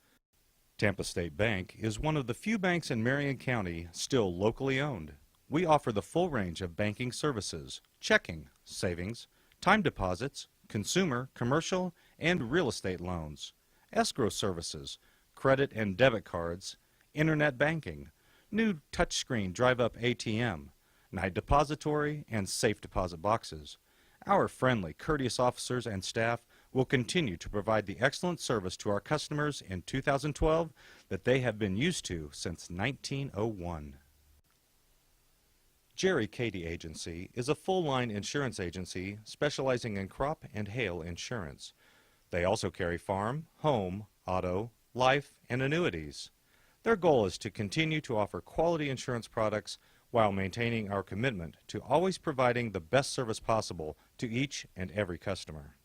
Tampa State Bank is one of the few banks in Marion County still locally owned. We offer the full range of banking services: checking, savings, time deposits, consumer, commercial, and real estate loans, escrow services, credit and debit cards, internet banking, new touchscreen drive-up ATM, night depository, and safe deposit boxes. Our friendly, courteous officers and staff will continue to provide the excellent service to our customers in 2012 that they have been used to since 1901. Jerry Cady Agency is a full-line insurance agency specializing in crop and hail insurance. They also carry farm, home, auto, life, and annuities. Their goal is to continue to offer quality insurance products while maintaining our commitment to always providing the best service possible to each and every customer.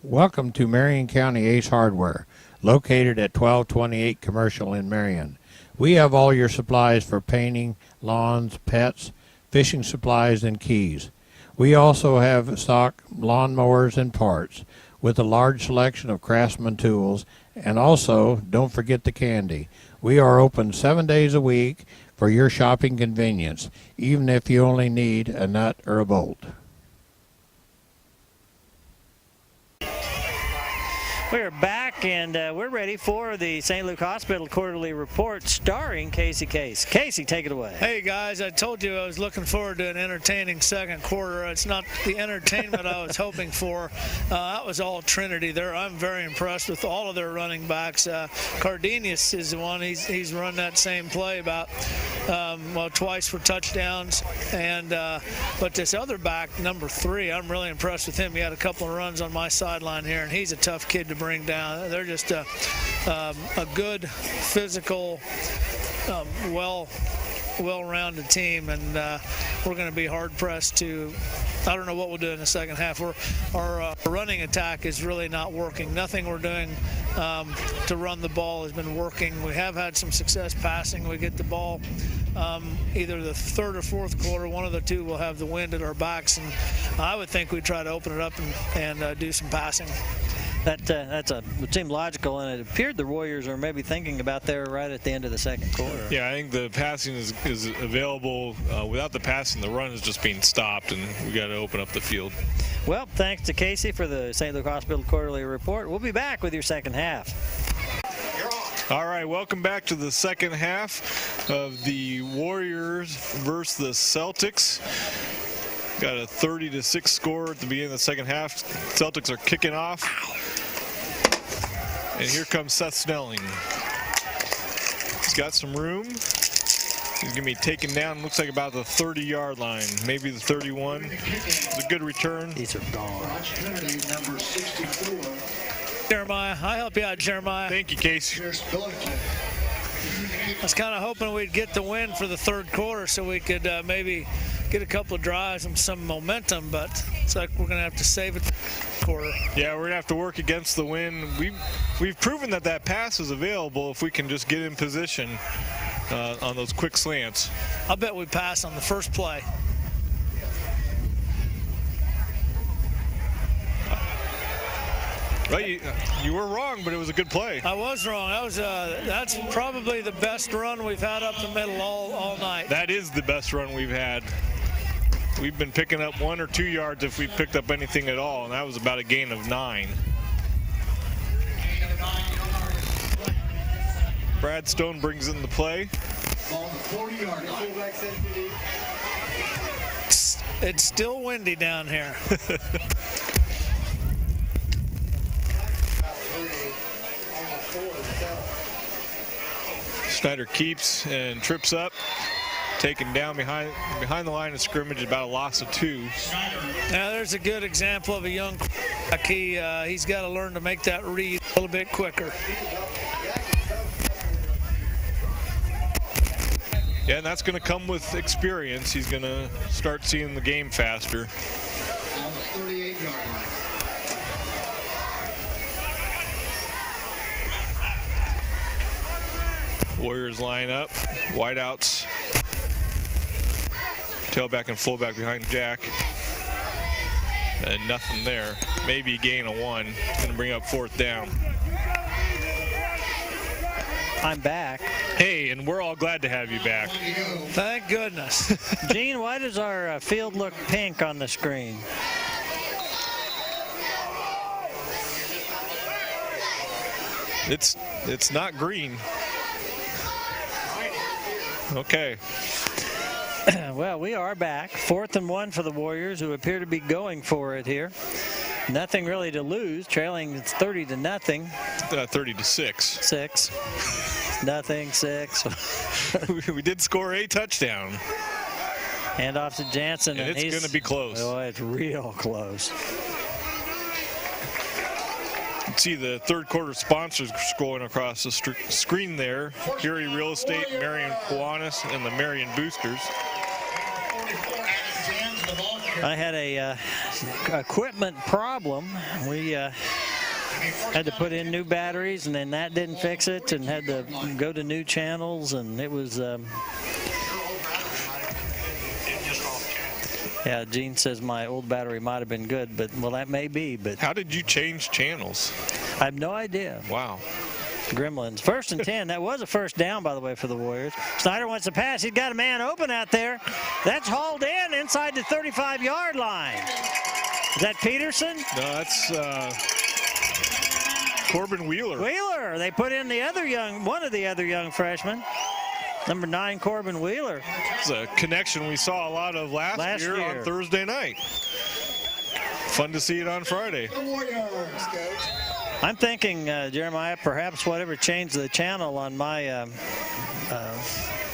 Welcome to Marion County Ace Hardware, located at 1228 Commercial in Marion. We have all your supplies for painting, lawns, pets, fishing supplies, and keys. We also have stock lawn mowers and parts with a large selection of Craftsman tools, and also don't forget the candy. We are open 7 days a week for your shopping convenience, even if you only need a nut or a bolt. We're back, and we're ready for the St. Luke Hospital Quarterly Report starring Casey Case. Casey, take it away. Hey, guys, I told you I was looking forward to an entertaining second quarter. It's not the entertainment I was hoping for. That was all Trinity there. I'm very impressed with all of their running backs. Cardenas is the one. He's run that same play about, twice for touchdowns. And but this other back, number 3, I'm really impressed with him. He had a couple of runs on my sideline here, and he's a tough kid to bring down. They're just a good, physical, well-rounded team, and we're going to be hard-pressed to. I don't know what we'll do in the second half. Our running attack is really not working. Nothing we're doing to run the ball has been working. We have had some success passing. We get the ball either the third or fourth quarter. One of the two will have the wind at our backs, and I would think we'd try to open it up and do some passing. That would seem logical, and it appeared the Warriors are maybe thinking about there right at the end of the second quarter. Yeah, I think the passing is available. Without the passing, the run is just being stopped, and we got to open up the field. Well, thanks to Casey for the St. Luke Hospital Quarterly Report. We'll be back with your second half. All right, welcome back to the second half of the Warriors versus the Celtics. Got a 30-6 score at the beginning of the second half. Celtics are kicking off. And here comes Seth Snelling. He's got some room. He's going to be taken down, looks like about the 30-yard line, maybe the 31. It's a good return. These are gone. Trinity, number 64. Jeremiah, I'll help you out, Jeremiah. Thank you, Casey. I was kind of hoping we'd get the win for the third quarter so we could maybe get a couple of drives and some momentum, but it's like we're going to have to save it quarter. Yeah, we're going to have to work against the wind. We've proven that pass is available if we can just get in position on those quick slants. I'll bet we pass on the first play. Well, you were wrong, but it was a good play. I was wrong. That's probably the best run we've had up the middle all night. That is the best run we've had. We've been picking up 1 or 2 yards if we picked up anything at all, and that was about a gain of 9. Brad Stone brings in the play. It's still windy down here. Snyder keeps and trips up, taken down behind the line of scrimmage, about a loss of 2. Now there's a good example of a young quarterback. He's got to learn to make that read a little bit quicker. Yeah, and that's going to come with experience. He's going to start seeing the game faster. On the 38-yard line. Warriors line up, wideouts, tailback and fullback behind Jack, and nothing there. Maybe gain of 1. Going to bring up 4th down. I'm back. Hey, and we're all glad to have you back. Thank goodness. Gene, why does our field look pink on the screen? It's not green. Okay. Well, we are back. 4th and 1 for the Warriors, who appear to be going for it here. Nothing really to lose, trailing 30-0. 30-6. 6. Nothing, 6. We did score a touchdown. Hand off to Jansen. And it's going to be close. Oh, it's real close. You can see the third quarter sponsors scrolling across the screen there. Fury Real Estate, Marion Kiwanis, and the Marion Boosters. I had a equipment problem. We had to put in new batteries, and then that didn't fix it, and had to go to new channels, and it was yeah, Gene says my old battery might have been good, but well, that may be, but How did you change channels? I have no idea. Wow. Gremlins. 1st and 10. That was a first down, by the way, for the Warriors. Snyder wants to pass. He's got a man open out there. That's hauled in inside the 35-yard line. Is that Peterson? No, that's Corbin Wheeler. Wheeler. They put in one of the other young freshmen. Number 9, Corbin Wheeler. It's a connection we saw a lot of last year on Thursday night. Fun to see it on Friday. I'm thinking, Jeremiah, perhaps whatever changed the channel on my,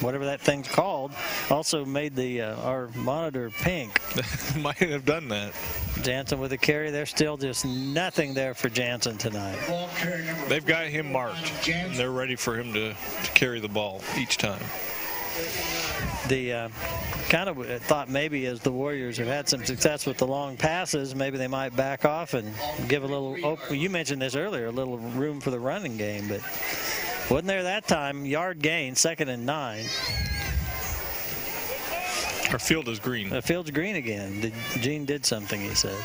whatever that thing's called, also made our monitor pink. Might have done that. Jansen with a carry. There's still just nothing there for Jansen tonight. They've got him marked, and they're ready for him to carry the ball each time. The kind of thought maybe as the Warriors have had some success with the long passes, maybe they might back off and give a little, you mentioned this earlier, a little room for the running game, but wasn't there that time. Yard gain, 2nd and 9. Our field is green. The field's green again. Gene did something, he says.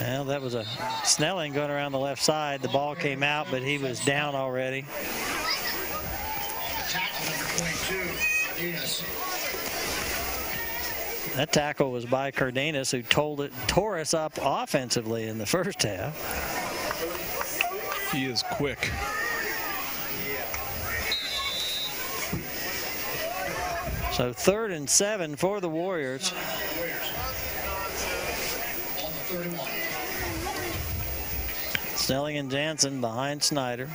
Well, that was a Snelling going around the left side. The ball came out, but he was down already. Tackle number 22, Cardenas. That tackle was by Cardenas, who tore us up offensively in the first half. He is quick. So 3rd and 7 for the Warriors. On the 31. Snelling and Jansen behind Snyder.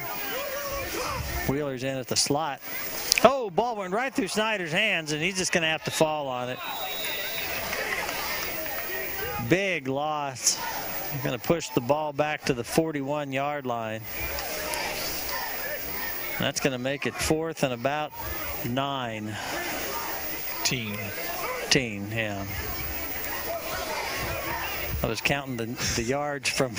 Wheeler's in at the slot. Oh, ball went right through Snyder's hands, and he's just going to have to fall on it. Big loss. Going to push the ball back to the 41-yard line. That's going to make it 4th and about 9. Teen, yeah. I was counting the yards from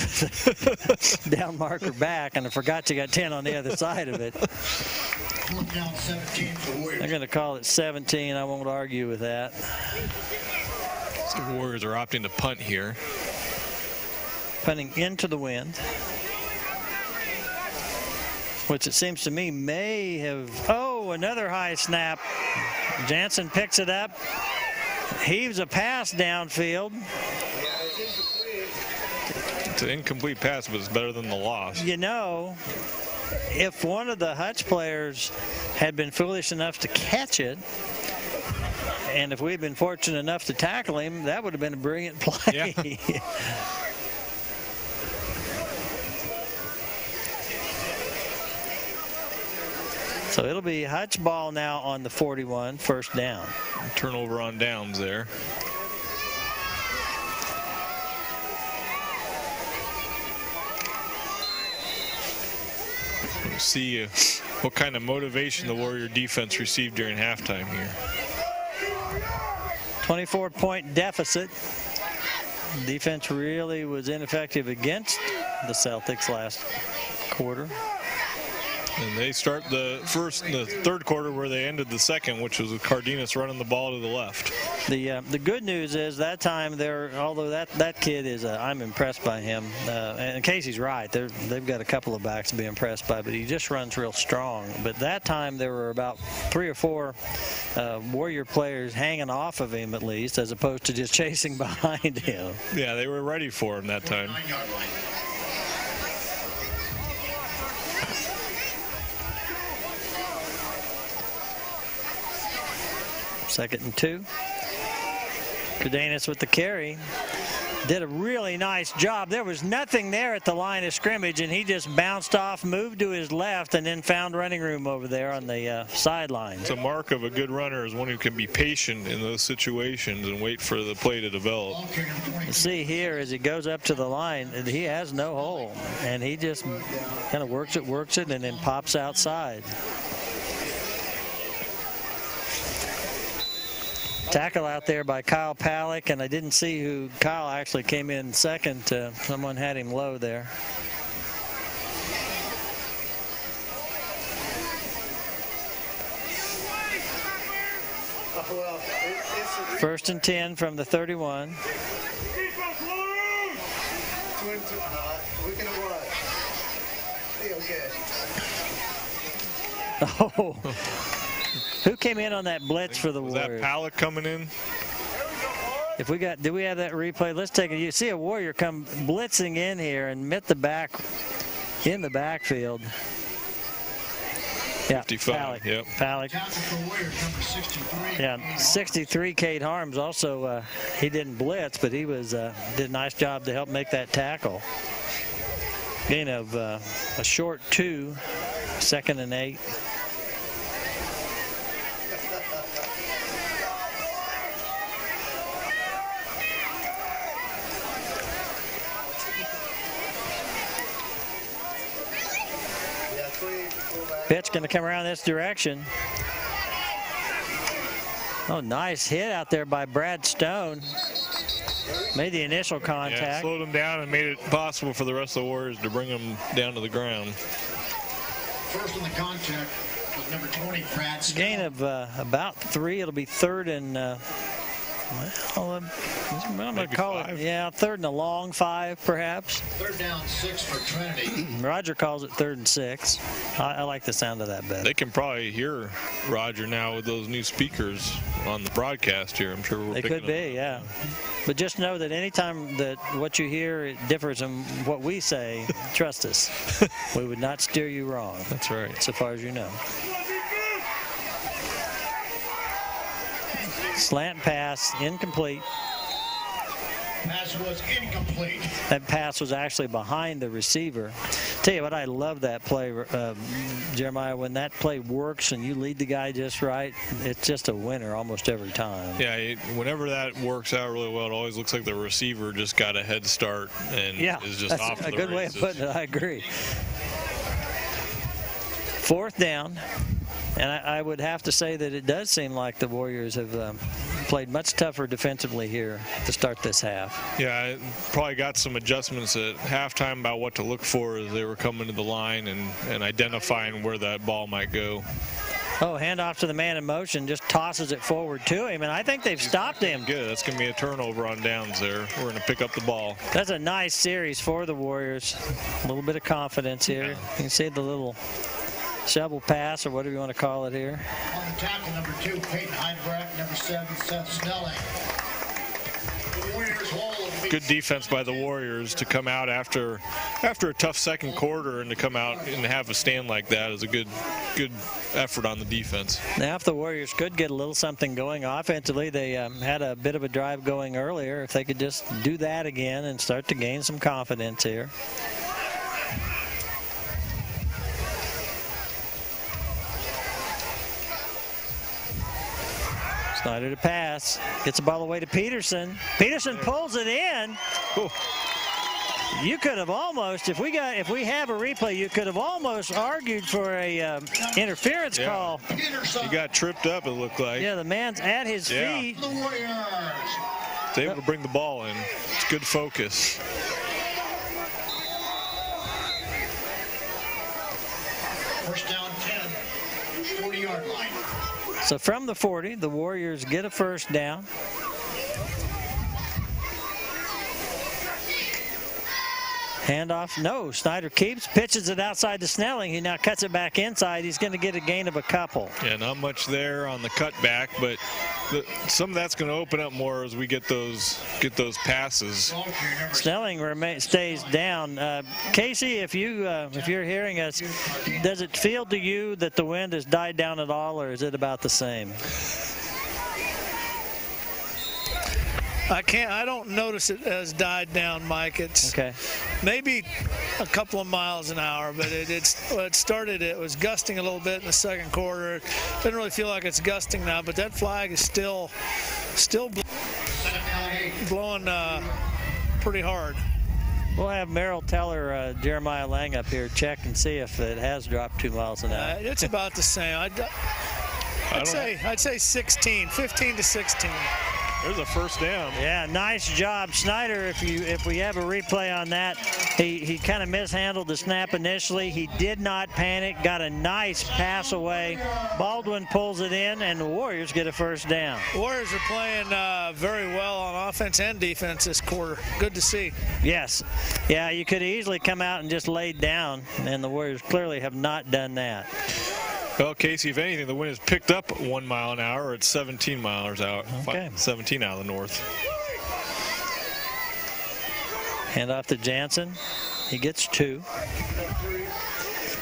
down marker back, and I forgot you got 10 on the other side of it. Fourth down, 17 for the Warriors. They're going to call it 17. I won't argue with that. So the Warriors are opting to punt here. Punting into the wind, which it seems to me may have. Oh, another high snap. Jansen picks it up, heaves a pass downfield. It's an incomplete pass, but it's better than the loss. You know, if one of the Hutch players had been foolish enough to catch it, and if we'd been fortunate enough to tackle him, that would have been a brilliant play. Yeah. So it'll be Hutch ball now on the 41, 1st down. Turnover on downs there. We'll see what kind of motivation the Warrior defense received during halftime here. 24-point deficit. Defense really was ineffective against the Celtics last quarter. And they start the 3rd quarter where they ended the 2nd, which was with Cardenas running the ball to the left. The good news is that time although that kid is I'm impressed by him, and Casey's right, they've got a couple of backs to be impressed by, but he just runs real strong. But that time there were about 3 or 4 Warrior players hanging off of him at least, as opposed to just chasing behind him. Yeah, they were ready for him that time. 9-yard line. Second and 2. Cardenas with the carry. Did a really nice job. There was nothing there at the line of scrimmage, and he just bounced off, moved to his left, and then found running room over there on the sideline. It's a mark of a good runner is one who can be patient in those situations and wait for the play to develop. See here as he goes up to the line, he has no hole, and he just kind of works it, and then pops outside. Tackle out there by Kyle Palick, and I didn't see who. Kyle actually came in second. Someone had him low there. Well, it's 1st and 10 from the 31. we can what? Be okay. Oh, who came in on that blitz for the Was Warriors? that Palick coming in? Did we have that replay? Let's take it. You see a Warrior come blitzing in here and met the back in the backfield. Yeah, 55, Palick. yep. Palick. Tackle for Warriors, number 63. Yeah, 63. Cade Harms also. He didn't blitz, but he was did a nice job to help make that tackle. Gain of a short 2, 2nd and 8. Pitch going to come around this direction. Oh, nice hit out there by Brad Stone. Made the initial Yeah, contact. slowed him down and made it possible for the rest of the Warriors to bring him down to the ground. First on the contact was number 20, Brad Stone. Gain of about 3. It'll be 3rd and Well, I'm going to Maybe call 5? it, yeah, 3rd and a long 5, perhaps. 3rd down 6 for Trinity. Roger calls it 3rd and 6. I like the sound of that better. They can probably hear Roger now with those new speakers on the broadcast here. I'm sure we're They picking could be, yeah. But just know that anytime that what you hear it differs in what we say, trust us. We would not steer you wrong. That's right. So far as you know. Slant pass, incomplete. Pass was incomplete. That pass was actually behind the receiver. Tell you what, I love that play, Jeremiah. When that play works and you lead the guy just right, it's just a winner almost every time. Yeah, whenever that works out really well, it always looks like the receiver just got a head start and is just that's off a the good races. way of putting it. I agree. 4th down. And I would have to say that it does seem like the Warriors have played much tougher defensively here to start this half. Yeah, probably got some adjustments at halftime about what to look for as they were coming to the line and identifying where that ball might go. Oh, handoff to the man in motion, just tosses it forward to him, and I think they've stopped him. Good. That's going to be a turnover on downs there. We're going to pick up the ball. That's a nice series for the Warriors. A little bit of confidence here. You can see the little shovel pass, or whatever you want to call it here. On the tackle, number 2, Peyton Heidbrecht. Number 7, Seth Snelling. The Warriors hold. Good defense by the Warriors to come out after a tough second quarter and to come out and have a stand like that is a good effort on the defense. Now, if the Warriors could get a little something going offensively, they had a bit of a drive going earlier. If they could just do that again and start to gain some confidence here. Snyder to pass. Gets the ball away to Peterson. Peterson pulls it in. Ooh. You could have almost, if we have a replay, you could have almost argued for a interference call. He got tripped up, it looked like. Yeah, the man's at his feet. The Warriors. He's able to bring the ball in. It's good focus. First down 10, 40-yard line. So from the 40, the Warriors get a first down. Handoff, no, Snyder keeps, pitches it outside to Snelling. He now cuts it back inside. He's going to get a gain of a couple. Yeah, not much there on the cutback, but some of that's going to open up more as we get those passes. Snelling stays down. Casey, if you're hearing us, does it feel to you that the wind has died down at all, or is it about the same? I don't notice it as died down, Mike. It's okay. Maybe a couple of miles an hour, but it was gusting a little bit in the second quarter. It doesn't really feel like it's gusting now, but that flag is still blowing pretty hard. We'll have Merrill Teller, Jeremiah Lang up here check and see if it has dropped 2 miles an hour. It's about the same. I'd say 15 to 16. There's a first down. Yeah, nice job, Snyder. If we have a replay on that, he kind of mishandled the snap initially. He did not panic, got a nice pass away. Baldwin pulls it in, and the Warriors get a first down. Warriors are playing very well on offense and defense this quarter. Good to see. Yes. Yeah, you could easily come out and just laid down, and the Warriors clearly have not done that. Well, Casey, if anything, the wind has picked up 1 mile an hour, or it's 17 miles out. Okay. 17 out of the north. Hand off to Jansen. He gets 2.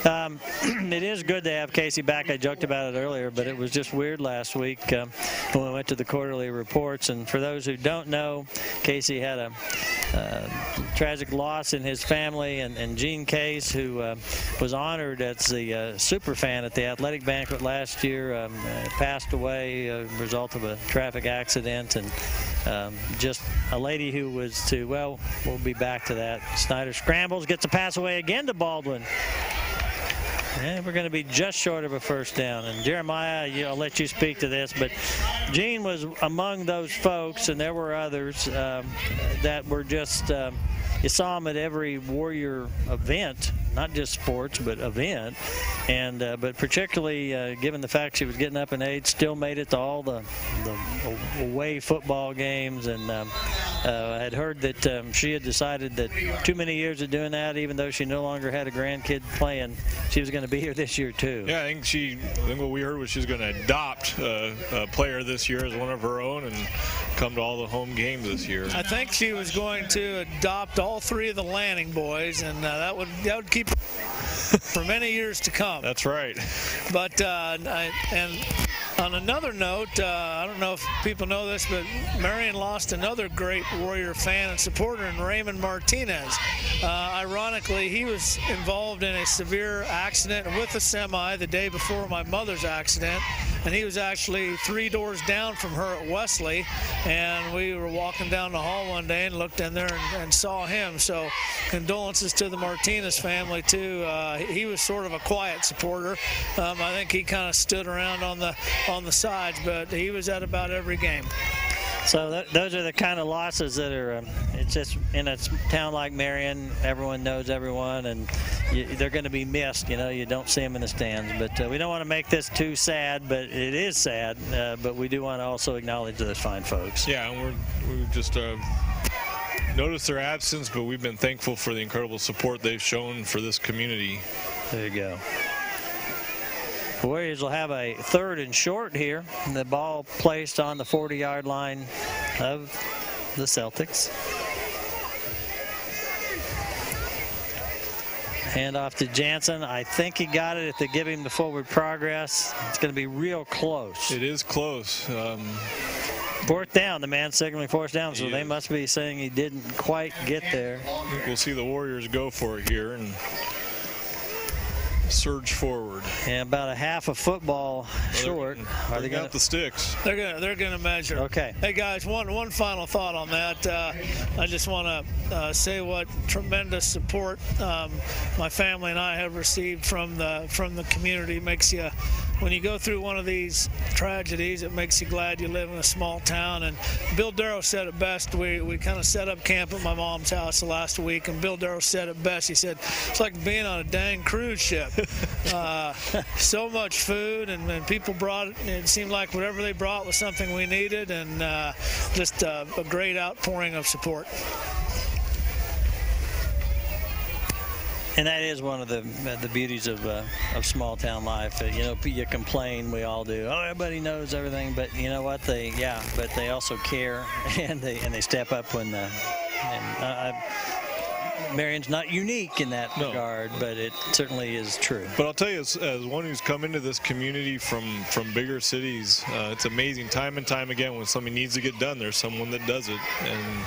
It is good to have Casey back. I joked about it earlier, but it was just weird last week when we went to the quarterly reports. And for those who don't know, Casey had a tragic loss in his family, and Gene Case, who was honored as the super fan at the athletic banquet last year, passed away as a result of a traffic accident, and just a lady who was we'll be back to that. Snyder scrambles, gets a pass away again to Baldwin. And we're going to be just short of a first down. And Jeremiah, I'll let you speak to this, but Gene was among those folks, and there were others that were just, you saw him at every Warrior event, not just sports, but event. And but particularly given the fact she was getting up in age, still made it to all the away football games. And I had heard that she had decided that too many years of doing that, even though she no longer had a grandkid playing, she was going to be here this year too. Yeah, I think what we heard was she's going to adopt a player this year as one of her own and come to all the home games this year. I think she was going to adopt all three of the Lanning boys, and that would keep her for many years to come. That's right. But and on another note, I don't know if people know this, but Marion lost another great Warrior fan and supporter in Raymond Martinez. Ironically, he was involved in a severe accident with a semi the day before my mother's accident, and he was actually 3 doors down from her at Wesley, and we were walking down the hall one day and looked in there and saw him. So condolences to the Martinez family too. He was sort of a quiet supporter. I think he kind of stood around on the sides, but he was at about every game. So those are the kind of losses that are, it's just in a town like Marion, everyone knows everyone, and they're going to be missed. You don't see them in the stands. But we don't want to make this too sad, but it is sad. But we do want to also acknowledge those fine folks. Yeah, and we've just noticed their absence, but we've been thankful for the incredible support they've shown for this community. There you go. The Warriors will have a 3rd and short here. And the ball placed on the 40-yard line of the Celtics. Hand off to Jansen. I think he got it if they give him the forward progress. It's going to be real close. It is close. 4th down. The man signaling 4th down, so they must be saying he didn't quite get there. I think we'll see the Warriors go for it here and surge forward. And about a half a football short. Are they got the sticks? They're gonna measure. Okay. Hey guys, one final thought on that. I just want to say what tremendous support my family and I have received from the community. Makes you, when you go through one of these tragedies, it makes you glad you live in a small town. And Bill Darrow said it best. We kind of set up camp at my mom's house the last week, and Bill Darrow said it best. He said, it's like being on a dang cruise ship. So much food, and people brought it. It seemed like whatever they brought was something we needed, and just a great outpouring of support. And that is one of the beauties of small town life. You complain, we all do. Oh, everybody knows everything, but you know what? But they also care, and they step up when Marion's not unique in that regard, but it certainly is true. But I'll tell you, as one who's come into this community from bigger cities, it's amazing time and time again when something needs to get done, there's someone that does it. And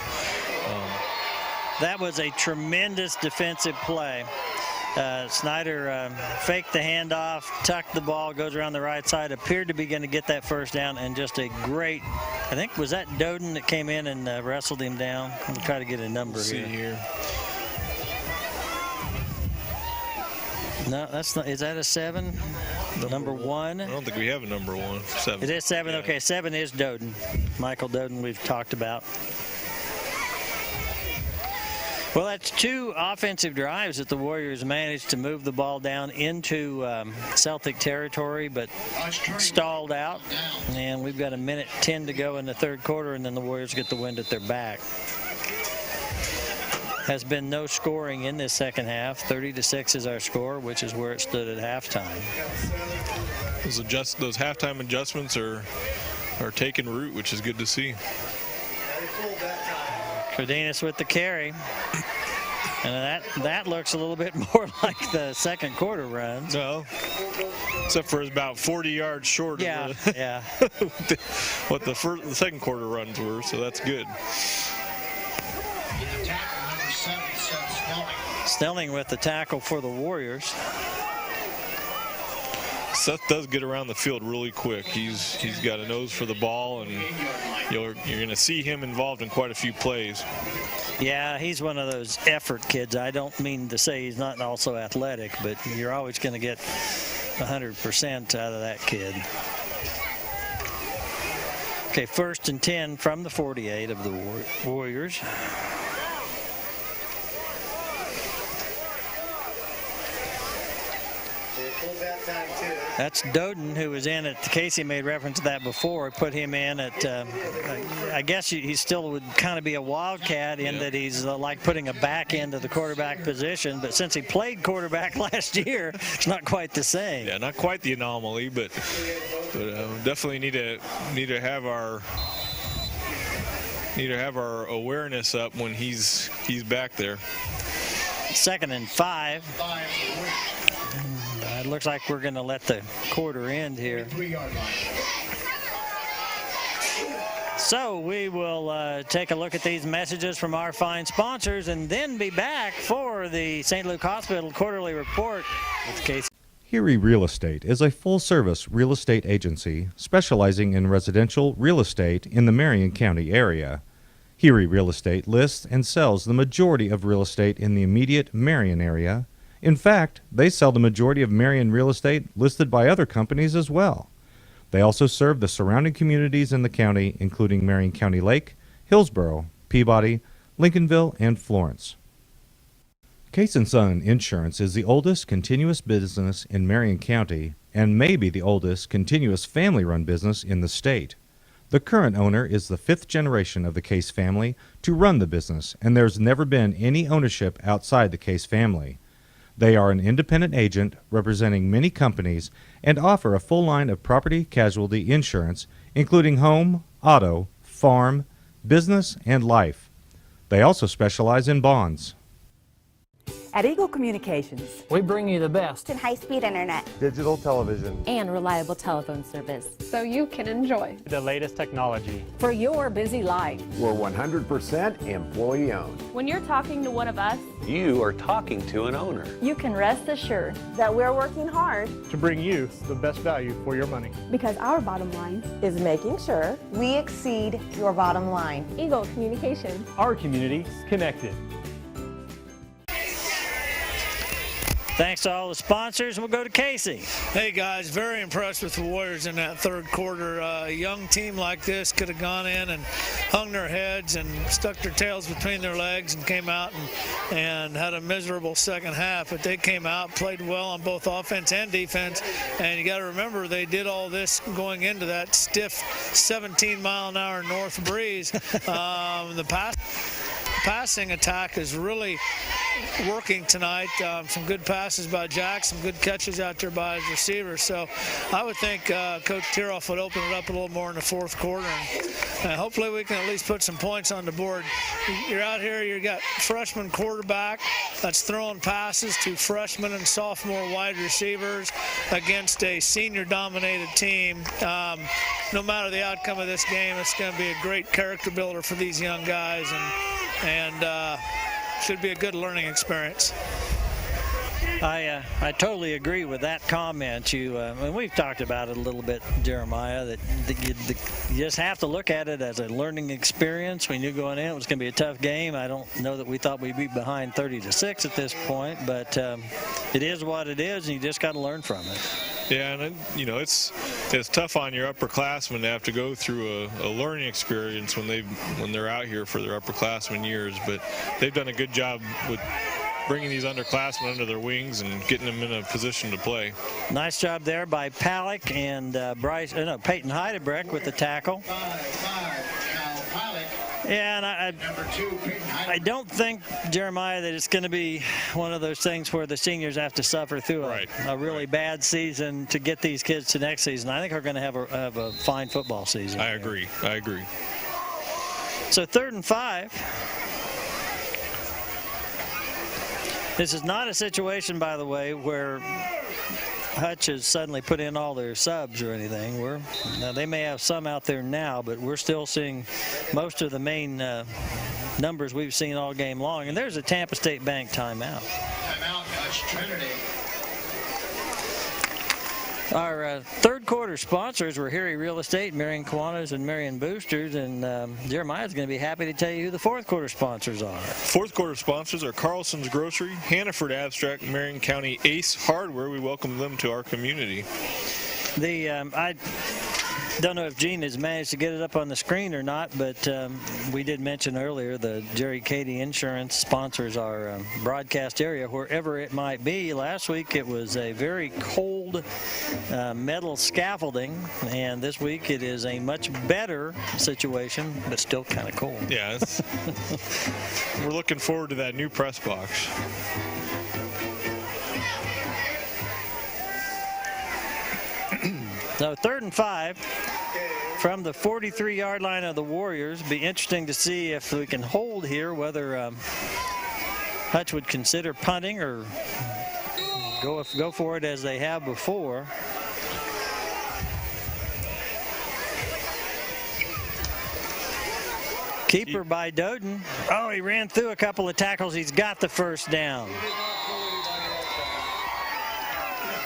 that was a tremendous defensive play. Snyder faked the handoff, tucked the ball, goes around the right side, appeared to be going to get that first down, and just a great, I think, was that Doden that came in and wrestled him down? We'll try to get a number here. No, that's not. Is that a 7? Number 1? I don't think we have a number 1. 7. It is 7. Yeah. Okay, 7 is Doden. Michael Doden, we've talked about. Well, that's 2 offensive drives that the Warriors managed to move the ball down into Celtic territory, but stalled out. And we've got 1:10 to go in the 3rd quarter, and then the Warriors get the wind at their back. Has been no scoring in this second half. 30-6 is our score, which is where it stood at halftime. Those halftime adjustments are taking root, which is good to see. Cardenas with the carry. And that looks a little bit more like the second quarter runs. Well, except for it's about 40 yards short of what the second quarter runs were, so that's good. Snelling with the tackle for the Warriors. Seth does get around the field really quick. He's got a nose for the ball, and you're going to see him involved in quite a few plays. Yeah, he's one of those effort kids. I don't mean to say he's not also athletic, but you're always going to get 100% out of that kid. Okay, 1st and 10 from the 48 of the Warriors. That's Doden, who was in at, Casey made reference to that before, put him in at, I guess he still would kind of be a wildcat in that he's like putting a back end of the quarterback position, but since he played quarterback last year, it's not quite the same. Yeah, not quite the anomaly, but definitely need to have our awareness up when he's back there. 2nd and 5. It looks like we're going to let the quarter end here. So we will take a look at these messages from our fine sponsors and then be back for the St. Luke Hospital Quarterly Report with Casey. Erie Real Estate is a full-service real estate agency specializing in residential real estate in the Marion County area. Erie Real Estate lists and sells the majority of real estate in the immediate Marion area. In fact, they sell the majority of Marion real estate listed by other companies as well. They also serve the surrounding communities in the county, including Marion County Lake, Hillsborough, Peabody, Lincolnville, and Florence. Case & Son Insurance is the oldest continuous business in Marion County and may be the oldest continuous family-run business in the state. The current owner is the 5th generation of the Case family to run the business, and there's never been any ownership outside the Case family. They are an independent agent representing many companies and offer a full line of property casualty insurance, including home, auto, farm, business, and life. They also specialize in bonds. At Eagle Communications, we bring you the best in high-speed internet, digital television, and reliable telephone service, so you can enjoy the latest technology for your busy life. We're 100% employee-owned. When you're talking to one of us, you are talking to an owner. You can rest assured that we're working hard to bring you the best value for your money. Because our bottom line is making sure we exceed your bottom line. Eagle Communications. Our community connected. Thanks to all the sponsors. We'll go to Casey. Hey, guys, very impressed with the Warriors in that 3rd quarter. A young team like this could have gone in and hung their heads and stuck their tails between their legs and came out and had a miserable second half. But they came out, played well on both offense and defense. And you got to remember, they did all this going into that stiff 17-mile-an-hour north breeze. The passing attack is really working tonight. Some good passes by Jack, some good catches out there by his receivers. So I would think Coach Tiroff would open it up a little more in the 4th quarter. And hopefully we can at least put some points on the board. You're out here, you got freshman quarterback that's throwing passes to freshman and sophomore wide receivers against a senior-dominated team. No matter the outcome of this game, it's going to be a great character builder for these young guys, and should be a good learning experience. I totally agree with that comment. And we've talked about it a little bit, Jeremiah, that you just have to look at it as a learning experience. We knew going in it was going to be a tough game. I don't know that we thought we'd be behind 30-6 at this point, but it is what it is, and you just got to learn from it. Yeah, and it's tough on your upperclassmen to have to go through a learning experience when they're out here for their upperclassmen years, but they've done a good job with bringing these underclassmen under their wings and getting them in a position to play. Nice job there by Palick and Peyton Heidebrecht with the tackle. Yeah, and I don't think, Jeremiah, that it's going to be one of those things where the seniors have to suffer through a really bad season to get these kids to next season. I think they're going to have a fine football season. I agree. So 3rd and 5. This is not a situation, by the way, where Hutch has suddenly put in all their subs or anything. Now they may have some out there now, but we're still seeing most of the main numbers we've seen all game long. And there's a Tampa State Bank timeout. Timeout, Hutch, Trinity. Our third quarter sponsors were Harry Real Estate, Marion Kiwanis, and Marion Boosters, and Jeremiah's going to be happy to tell you who the fourth quarter sponsors are. Fourth quarter sponsors are Carlson's Grocery, Hannaford Abstract, Marion County Ace Hardware. We welcome them to our community. I don't know if Gene has managed to get it up on the screen or not, but we did mention earlier the Jerry Cady Insurance sponsors our broadcast area, wherever it might be. Last week it was a very cold metal scaffolding, and this week it is a much better situation, but still kind of cold. Yeah, we're looking forward to that new press box. So 3rd and 5 from the 43-yard line of the Warriors. Be interesting to see if we can hold here, whether Hutch would consider punting or go for it as they have before. Keeper by Doden. Oh, he ran through a couple of tackles. He's got the first down.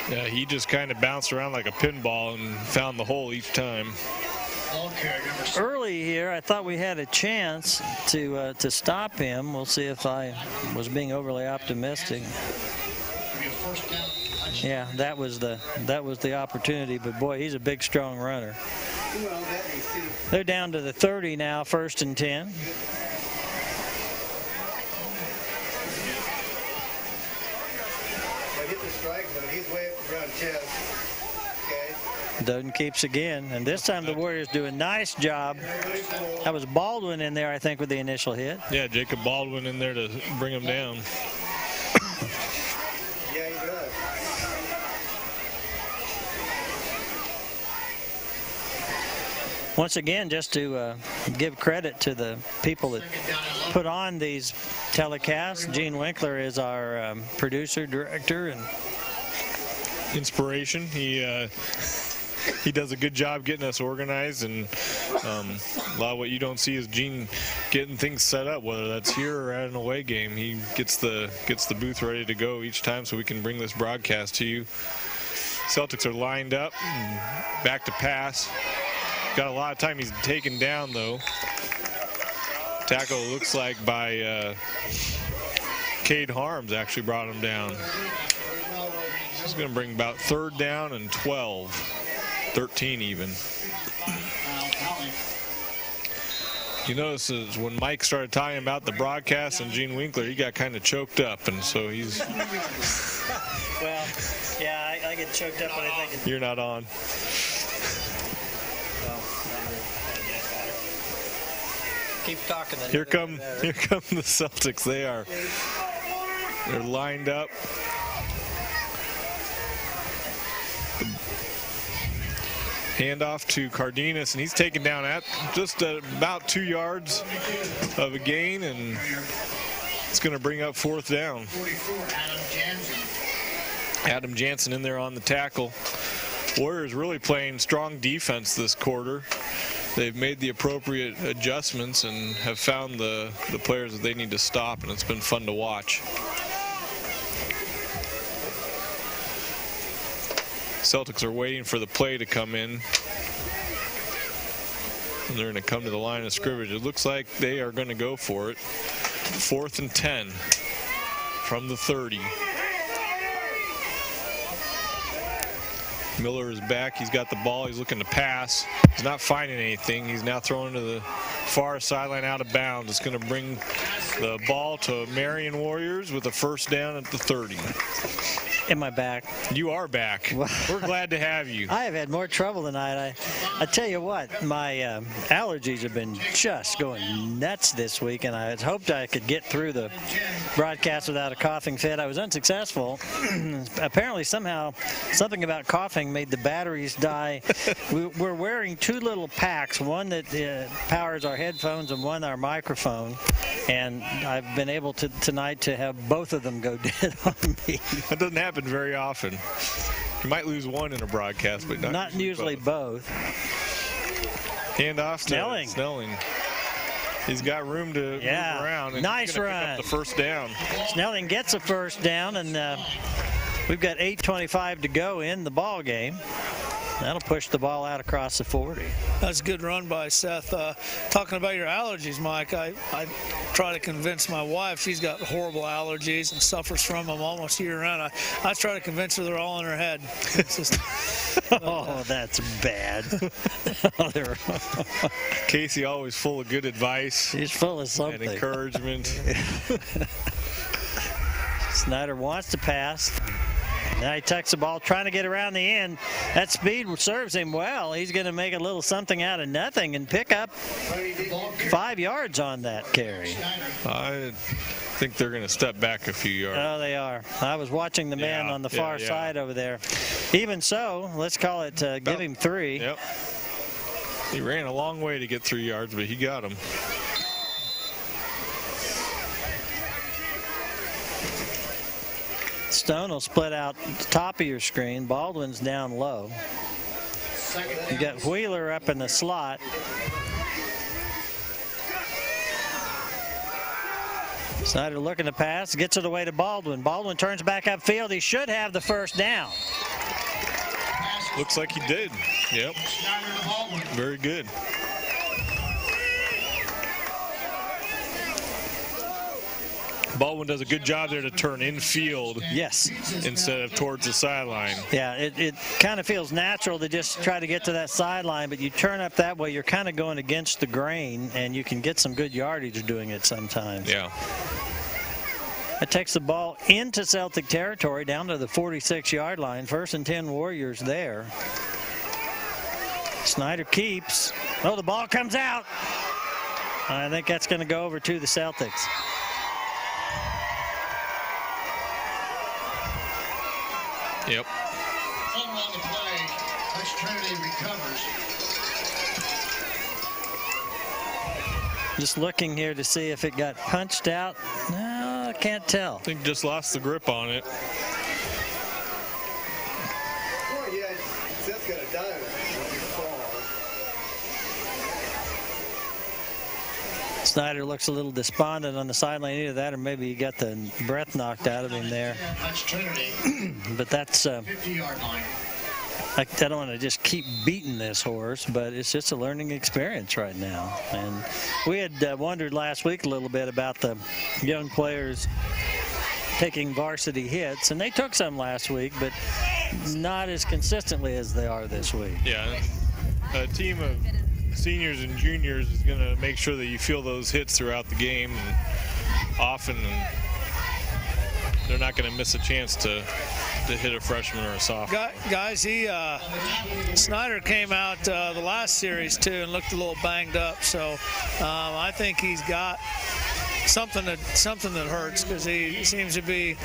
Yeah, he just kind of bounced around like a pinball and found the hole each time. Early here, I thought we had a chance to stop him. We'll see if I was being overly optimistic. Yeah, that was the opportunity. But boy, he's a big, strong runner. They're down to the 30 now, 1st and 10. Doden keeps again, and this time the Warriors do a nice job. That was Baldwin in there, I think, with the initial hit. Yeah, Jacob Baldwin in there to bring him down. Yeah, he does. Once again, just to give credit to the people that put on these telecasts. Gene Winkler is our producer, director, and inspiration. He does a good job getting us organized, and a lot of what you don't see is Gene getting things set up, whether that's here or at an away game. He gets the booth ready to go each time so we can bring this broadcast to you. Celtics are lined up, back to pass. Got a lot of time. He's taken down, though. Tackle looks like by Cade Harms actually brought him down. He's going to bring about 3rd down and 12. 13 even. You notice is when Mike started talking about the broadcast and Gene Winkler, he got kind of choked up, and so he's. Well, yeah, I get choked up when I think. You're not on. Keep talking. Here come the Celtics. They're lined up. Handoff to Cardenas, and he's taken down at just about 2 yards of a gain, and it's going to bring up 4th down. Adam Jansen in there on the tackle. Warriors really playing strong defense this quarter. They've made the appropriate adjustments and have found the players that they need to stop, and it's been fun to watch. Celtics are waiting for the play to come in. And they're going to come to the line of scrimmage. It looks like they are going to go for it. 4th and 10 from the 30. Miller is back. He's got the ball. He's looking to pass. He's not finding anything. He's now throwing to the far sideline out of bounds. It's going to bring the ball to Marion Warriors with a 1st down at the 30. Am I back? You are back. We're glad to have you. I have had more trouble tonight. I tell you what, my allergies have been just going nuts this week, and I had hoped I could get through the broadcast without a coughing fit. I was unsuccessful. Apparently, somehow, something about coughing made the batteries die. We're wearing 2 little packs, one that powers our headphones and one our microphone, and I've been able to tonight to have both of them go dead on me. That doesn't happen very often. You might lose one in a broadcast, but not usually both. Handoff to Snelling. He's got room to move around. And nice he's gonna run. pick up the 1st down. Snelling gets a 1st down, and We've got 8:25 to go in the ball game. That'll push the ball out across the 40. That's a good run by Seth. Talking about your allergies, Mike, I try to convince my wife. She's got horrible allergies and suffers from them almost year-round. I try to convince her they're all in her head. It's just, oh, that's bad. Casey always full of good advice. He's full of something. And encouragement. Snyder wants to pass. Now he tucks the ball, trying to get around the end. That speed serves him well. He's going to make a little something out of nothing and pick up 5 yards on that carry. I think they're going to step back a few yards. Oh, they are. I was watching the man on the far side over there. Even so, let's call it give him 3. Yep. He ran a long way to get 3 yards, but he got him. Stone will split out the top of your screen. Baldwin's down low. You got Wheeler up in the slot. Snyder looking to pass, gets it away to Baldwin. Baldwin turns back upfield. He should have the first down. Looks like he did. Yep. Very good. Baldwin does a good job there to turn infield. Yes. Instead of towards the sideline. Yeah, it kind of feels natural to just try to get to that sideline, but you turn up that way, you're kind of going against the grain, and you can get some good yardage doing it sometimes. Yeah. It takes the ball into Celtic territory down to the 46-yard line. 1st and 10 Warriors there. Snyder keeps. Oh, the ball comes out. I think that's going to go over to the Celtics. Yep. On the play, which Trinity recovers. Just looking here to see if it got punched out. No, I can't tell. I think just lost the grip on it. Oh, yeah, Seth's got a dive when you fall. Snyder looks a little despondent on the sideline. Either that or maybe he got the breath knocked out of him there. That's Trinity. But that's, 50-yard line. I don't want to just keep beating this horse, but it's just a learning experience right now. And we had wondered last week a little bit about the young players taking varsity hits, and they took some last week, but not as consistently as they are this week. Yeah, a team of seniors and juniors is going to make sure that you feel those hits throughout the game and often, and they're not going to miss a chance to hit a freshman or a sophomore. Guys, Snyder came out the last series too and looked a little banged up, so I think he's got something that hurts, because he seems to be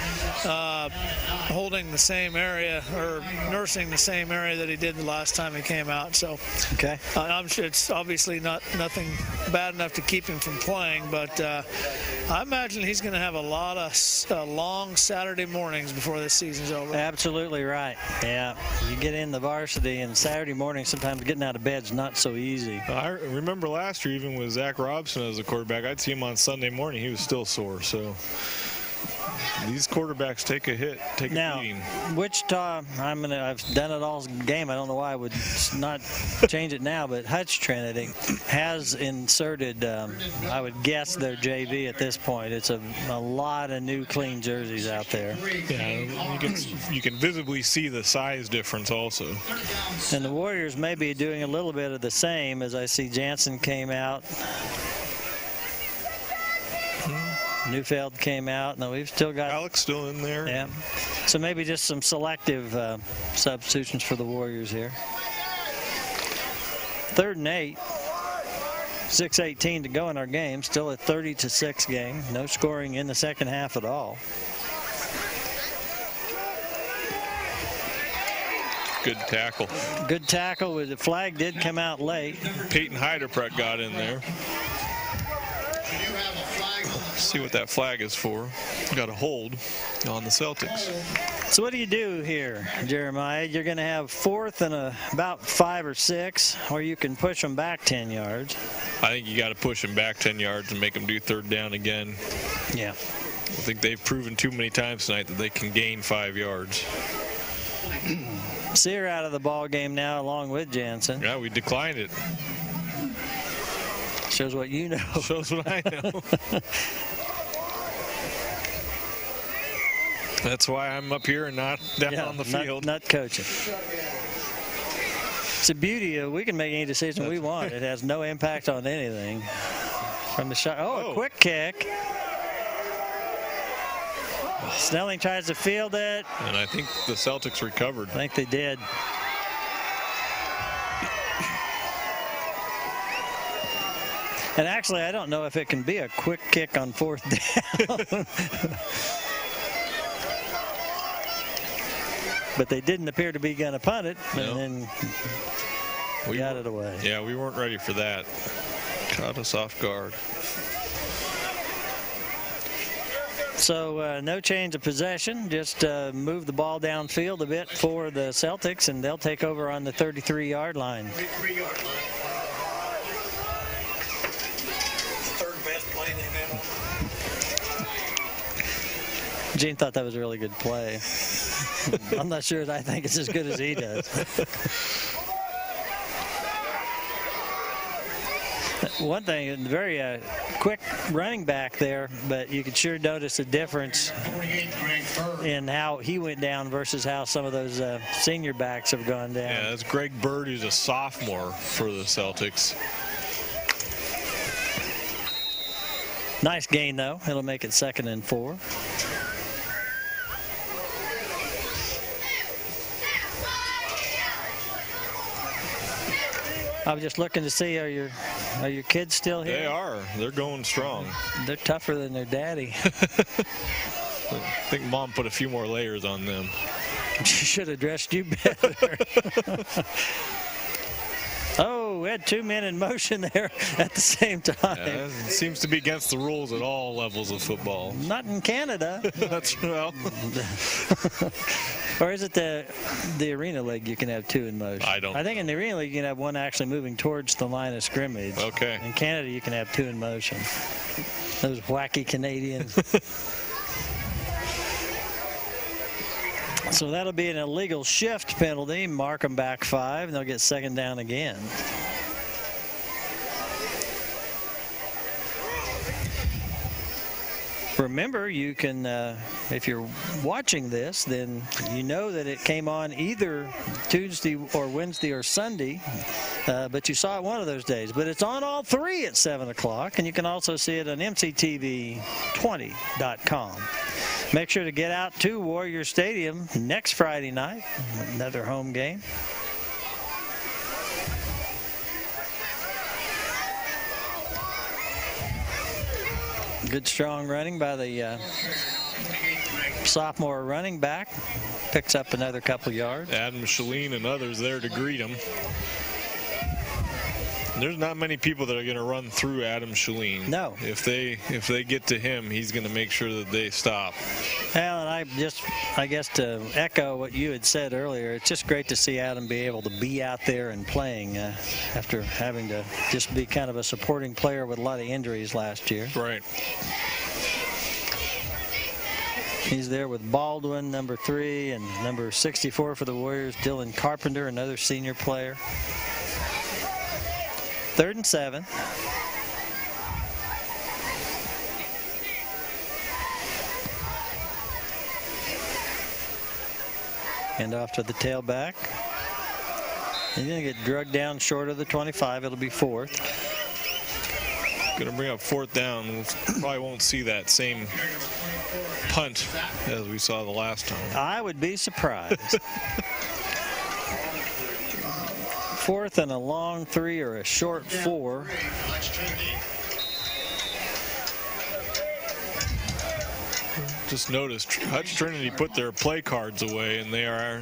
holding the same area or nursing the same area that he did the last time he came out. So okay, I'm sure it's obviously nothing bad enough to keep him from playing, but I imagine he's going to have a lot of long Saturday mornings before this season's over. Absolutely right. Yeah, you get in the varsity, and Saturday morning sometimes getting out of bed's not so easy. I remember last year, even with Zach Robson as a quarterback, I'd see him on Sunday morning. He was still sore. So these quarterbacks take a hit, take a beating. Wichita, I've done it all game. I don't know why I would not change it now, but Hutch Trinity has inserted, I would guess, their JV at this point. It's a lot of new clean jerseys out there. Yeah, you can visibly see the size difference also. And the Warriors may be doing a little bit of the same, as I see Jansen came out. Neufeld came out. No, we've still got Alex still in there. Yeah. So maybe just some selective substitutions for the Warriors here. 3rd and 8. 6:18 to go in our game. Still a 30-6 game. No scoring in the second half at all. Good tackle. Good tackle. The flag did come out late. Peyton Heiderprecht got in there. See what that flag is for. Got a hold on the Celtics. So what do you do here, Jeremiah? You're going to have 4th and about 5 or 6, or you can push them back 10 yards. I think you got to push them back 10 yards and make them do 3rd down again. Yeah. I think they've proven too many times tonight that they can gain 5 yards. Sear out of the ball game now, along with Jansen. Yeah, we declined it. Shows what you know. Shows what I know. That's why I'm up here and not down on the field. Not coaching. It's the beauty of we can make any decision we want. It has no impact on anything. From the shot. Oh, a quick kick. Snelling tries to field it. And I think the Celtics recovered. I think they did. And actually, I don't know if it can be a quick kick on 4th down. But they didn't appear to be going to punt it, and then we got it away. Yeah, we weren't ready for that. Caught us off guard. So no change of possession, just move the ball downfield a bit for the Celtics, and they'll take over on the 33-yard line. 33-yard line. Third best play they've had on. Gene thought that was a really good play. I'm not sure I think it's as good as he does. One thing, very quick running back there, but you could sure notice a difference in how he went down versus how some of those senior backs have gone down. Yeah, that's Greg Bird, who's a sophomore for the Celtics. Nice gain, though. It'll make it 2nd and 4. I was just looking to see, are your kids still here? They are. They're going strong. They're tougher than their daddy. I think Mom put a few more layers on them. She should have dressed you better. Oh, we had 2 men in motion there at the same time. Yeah, it seems to be against the rules at all levels of football. Not in Canada. That's well. Or is it the Arena League you can have 2 in motion? I don't. I think in the Arena League you can have one actually moving towards the line of scrimmage. Okay. In Canada you can have 2 in motion. Those wacky Canadians. So that'll be an illegal shift penalty. Mark them back 5, and they'll get 2nd down again. Remember, you can, if you're watching this, then you know that it came on either Tuesday or Wednesday or Sunday, but you saw it one of those days. But it's on all 3 at 7 o'clock, and you can also see it on mctv20.com. Make sure to get out to Warrior Stadium next Friday night, another home game. Good strong running by the sophomore running back. Picks up another couple yards. Adam Shalene and others there to greet him. There's not many people that are going to run through Adam Shalene. No. If they get to him, he's going to make sure that they stop. Well, and I guess to echo what you had said earlier, it's just great to see Adam be able to be out there and playing after having to just be kind of a supporting player with a lot of injuries last year. Right. He's there with Baldwin, number 3, and number 64 for the Warriors, Dylan Carpenter, another senior player. 3rd and 7. And off to the tailback. He's going to get drugged down short of the 25. It'll be 4th. Going to bring up 4th down. We probably won't see that same punt as we saw the last time. I would be surprised. 4th and a long 3 or a short 4. Just noticed Hutch Trinity put their play cards away, and they're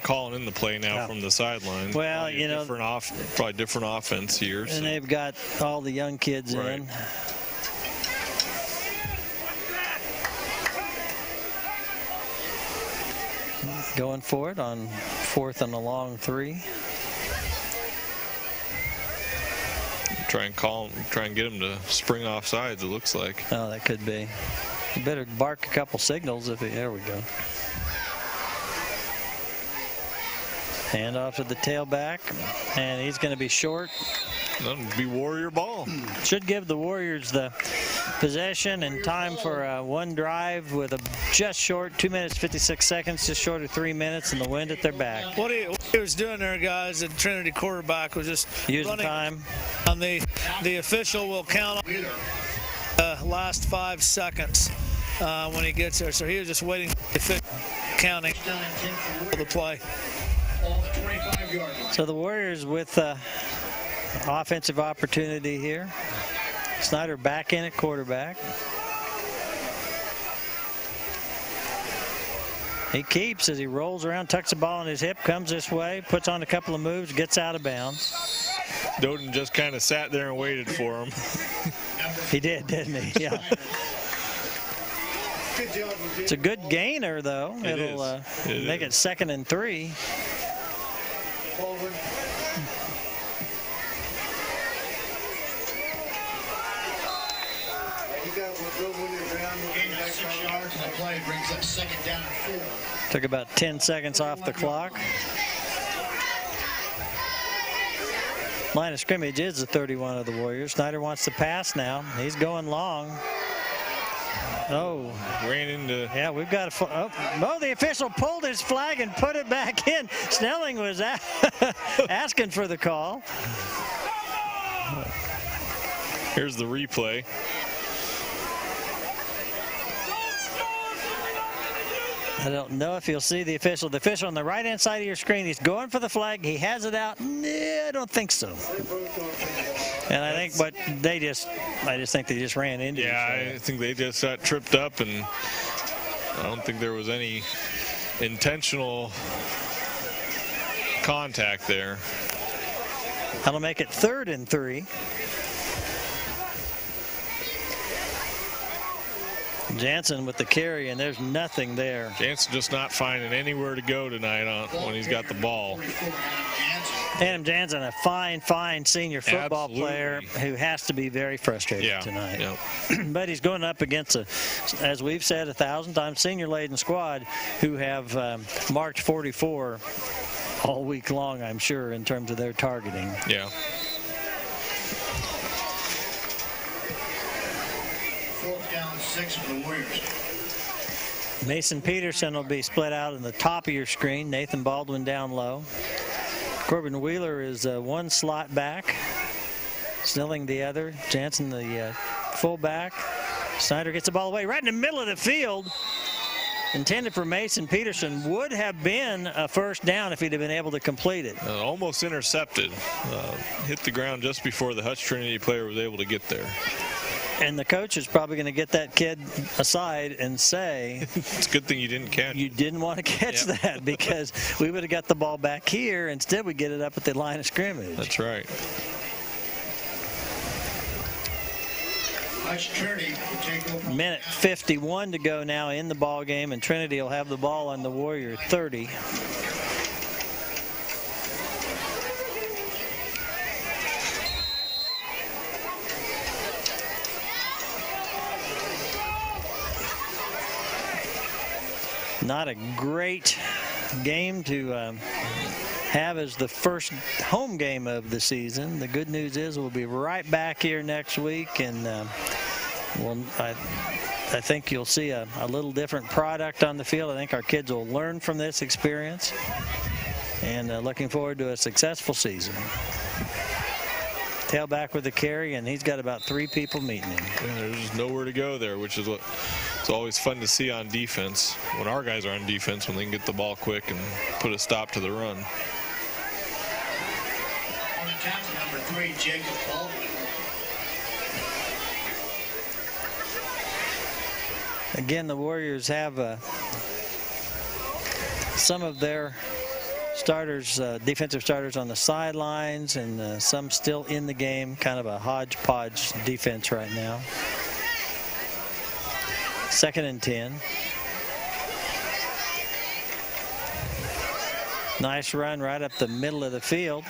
calling in the play now from the sideline. Well, probably you know, probably different offense here. And they've got all the young kids in. Going for it on 4th and a long 3. Try and get him to spring off sides, it looks like. Oh, that could be. You better bark a couple signals if there we go. Hand off to the tailback, and he's going to be short. That'll be Warrior ball. Should give the Warriors the possession and time for one drive with a just short 2 minutes 56 seconds, just short of 3 minutes, and the wind at their back. What he was doing there, guys, the Trinity quarterback was just using running time. On the official will count on the last 5 seconds when he gets there. So he was just waiting for counting the play. So the Warriors with offensive opportunity here. Snyder back in at quarterback. He keeps as he rolls around, tucks the ball in his hip, comes this way, puts on a couple of moves, gets out of bounds. Doden just kind of sat there and waited for him. He did, didn't he? Yeah. It's a good gainer, though. It'll make it 2nd and 3. Forward. Gain of 6 yards, and the play brings up 2nd down and 4. Took about 10 seconds off the clock. Line of scrimmage is the 31 of the Warriors. Snyder wants to pass now. He's going long. Oh. Ran into... Yeah, we've got a... Oh, the official pulled his flag and put it back in. Snelling was asking for the call. Here's the replay. I don't know if you'll see the official. The official on the right-hand side of your screen, he's going for the flag. He has it out. Nah, I don't think so. And I think, but I just think they just ran into each other. I think they just got tripped up, and I don't think there was any intentional contact there. That'll make it 3rd and 3. Jansen with the carry, and there's nothing there. Jansen just not finding anywhere to go tonight when he's got the ball. Adam Jansen, a fine senior football player who has to be very frustrated tonight. Yeah. But he's going up against, as we've said 1,000 times, senior-laden squad who have marked 44 all week long, I'm sure, in terms of their targeting. Yeah. 4th down, 6 for the Warriors. Mason Peterson will be split out in the top of your screen. Nathan Baldwin down low. Corbin Wheeler is one slot back. Snelling the other. Jansen the fullback. Snyder gets the ball away right in the middle of the field. Intended for Mason Peterson. Would have been a 1st down if he'd have been able to complete it. Almost intercepted. Hit the ground just before the Hutch Trinity player was able to get there. And the coach is probably going to get that kid aside and say, it's a good thing you didn't catch. You didn't want to catch that, because we would have got the ball back here. Instead, we get it up at the line of scrimmage. That's right. Minute 51 to go now in the ball game, and Trinity will have the ball on the Warrior 30. Not a great game to have as the first home game of the season. The good news is we'll be right back here next week, and I think you'll see a little different product on the field. I think our kids will learn from this experience, and looking forward to a successful season. Tailback with the carry, and he's got about 3 people meeting him. Yeah, there's just nowhere to go there, which is what it's always fun to see on defense. When our guys are on defense, when they can get the ball quick and put a stop to the run. On the tackle, number 3, Jacob Baldwin. Again, the Warriors have some of their starters, defensive starters on the sidelines, and some still in the game. Kind of a hodgepodge defense right now. 2nd and 10. Nice run right up the middle of the field.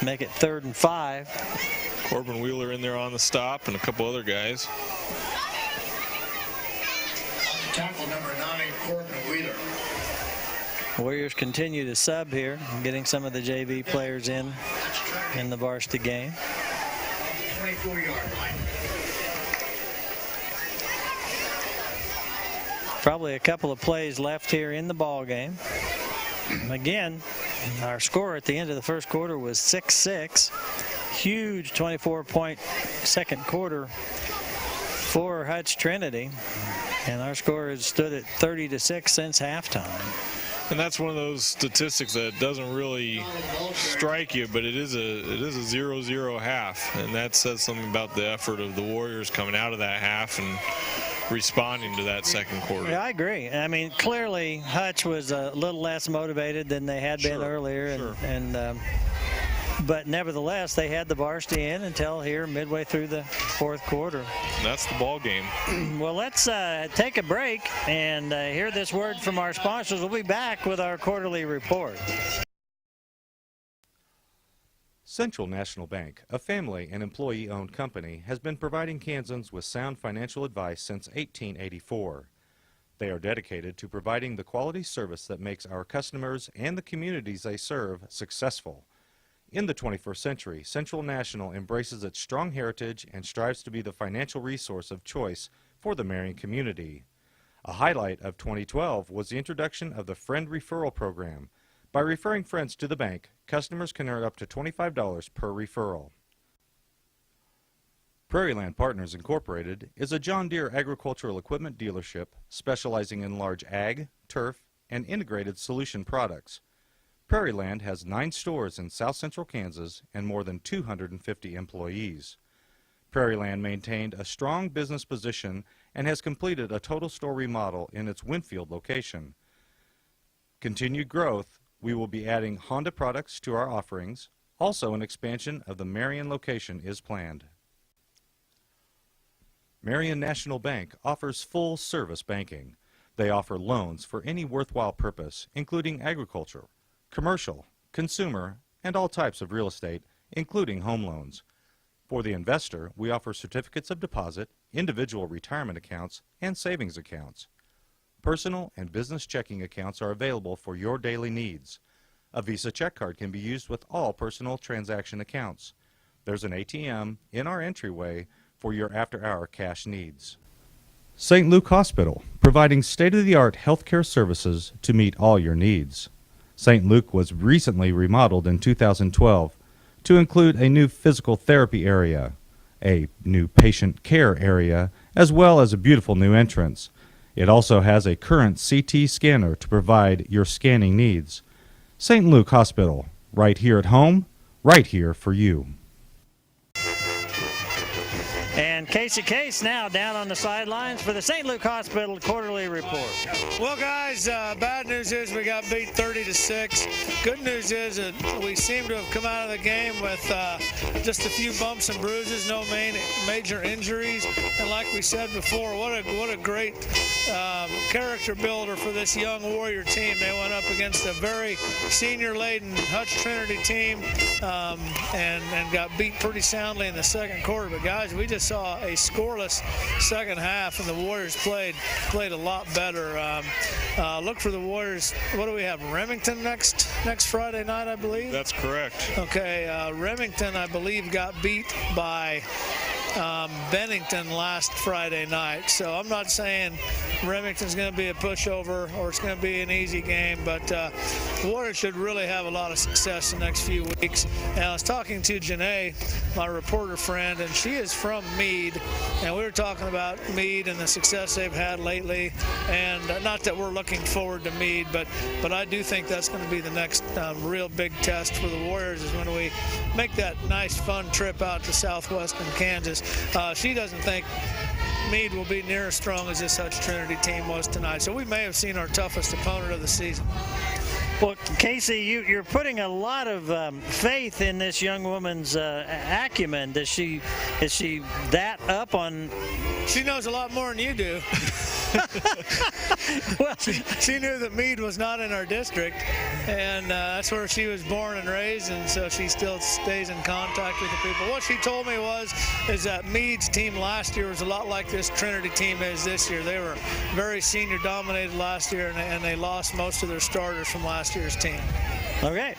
Make it 3rd and 5. Corbin Wheeler in there on the stop and a couple other guys. Tackle number 9, Corbin Wheeler. Warriors continue to sub here, getting some of the JV players in the varsity game. 24-yard line. Probably a couple of plays left here in the ball game. Again, our score at the end of the first quarter was 6-6. Huge 24-point second quarter for Hutch Trinity, and our score has stood at 30-6 since halftime. And that's one of those statistics that doesn't really strike you, but it is a 0-0 half, and that says something about the effort of the Warriors coming out of that half and responding to that second quarter. Yeah, I agree. I mean, clearly Hutch was a little less motivated than they had been earlier, but nevertheless they had the varsity in until here midway through the fourth quarter. And that's the ball game. Well, let's take a break and hear this word from our sponsors. We'll be back with our quarterly report. Central National Bank, a family and employee-owned company, has been providing Kansans with sound financial advice since 1884. They are dedicated to providing the quality service that makes our customers and the communities they serve successful. In the 21st century, Central National embraces its strong heritage and strives to be the financial resource of choice for the Marion community. A highlight of 2012 was the introduction of the Friend Referral Program. By referring friends to the bank, customers can earn up to $25 per referral. Prairie Land Partners Incorporated is a John Deere agricultural equipment dealership specializing in large ag, turf, and integrated solution products. Prairie Land has 9 stores in south central Kansas and more than 250 employees. Prairie Land maintained a strong business position and has completed a total store remodel in its Winfield location. Continued growth. We will be adding Honda products to our offerings. Also, an expansion of the Marion location is planned. Marion National Bank offers full-service banking. They offer loans for any worthwhile purpose, including agriculture, commercial, consumer, and all types of real estate, including home loans. For the investor, we offer certificates of deposit, individual retirement accounts, and savings accounts. Personal and business checking accounts are available for your daily needs. A Visa check card can be used with all personal transaction accounts. There's an ATM in our entryway for your after-hour cash needs. St. Luke Hospital, providing state-of-the-art healthcare services to meet all your needs. St. Luke was recently remodeled in 2012 to include a new physical therapy area, a new patient care area, as well as a beautiful new entrance. It also has a current CT scanner to provide your scanning needs. St. Luke Hospital, right here at home, right here for you. And Casey Case now down on the sidelines for the St. Luke Hospital quarterly report. Well, guys, bad news is we got beat 30-6. Good news is that we seem to have come out of the game with just a few bumps and bruises, no major injuries. And like we said before, what a great character builder for this young Warrior team. They went up against a very senior-laden Hutch Trinity team and got beat pretty soundly in the second quarter. But guys, we just saw a scoreless second half, and the Warriors played a lot better. Look for the Warriors. What do we have? Remington next Friday night, I believe. That's correct. Okay, Remington, I believe, got beat by Bennington last Friday night. So I'm not saying Remington's going to be a pushover or it's going to be an easy game, but the Warriors should really have a lot of success the next few weeks. And I was talking to Janae, my reporter friend, and she is from Meade, and we were talking about Meade and the success they've had lately. And not that we're looking forward to Meade, but I do think that's going to be the next real big test for the Warriors is when we make that nice fun trip out to southwestern Kansas. She doesn't think Meade will be near as strong as this Hutch Trinity team was tonight. So we may have seen our toughest opponent of the season. Well, Casey, you're putting a lot of faith in this young woman's acumen. Is she that up on? She knows a lot more than you do. Well, she knew that Meade was not in our district, and that's where she was born and raised, and so she still stays in contact with the people. What she told me is that Meade's team last year was a lot like this Trinity team is this year. They were very senior dominated last year, and they lost most of their starters from last year's team. Okay.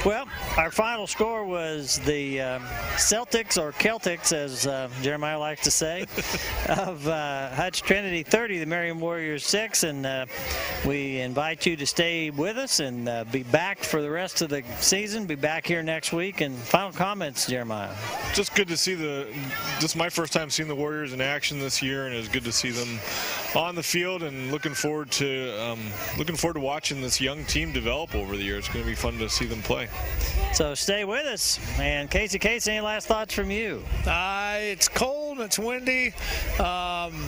Well, our final score was the Celtics, or Celtics, as Jeremiah likes to say, of Hutch Trinity 30, the Marion Warriors 6, and we invite you to stay with us and be back for the rest of the season. Be back here next week. And final comments, Jeremiah. Just good to see this is my first time seeing the Warriors in action this year, and it's good to see them on the field, and looking forward to watching this young team develop over the years. It's going to be fun to see them play. So stay with us. And Casey, any last thoughts from you? It's cold and it's windy.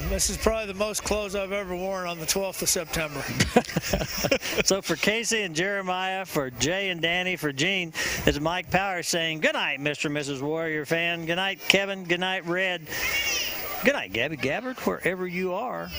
This is probably the most clothes I've ever worn on the 12th of September. So for Casey and Jeremiah, for Jay and Danny, for Gene, is Mike Powers saying good night, Mr. and Mrs. Warrior fan. Good night, Kevin. Good night, Red. Good night, Gabby Gabbard, wherever you are.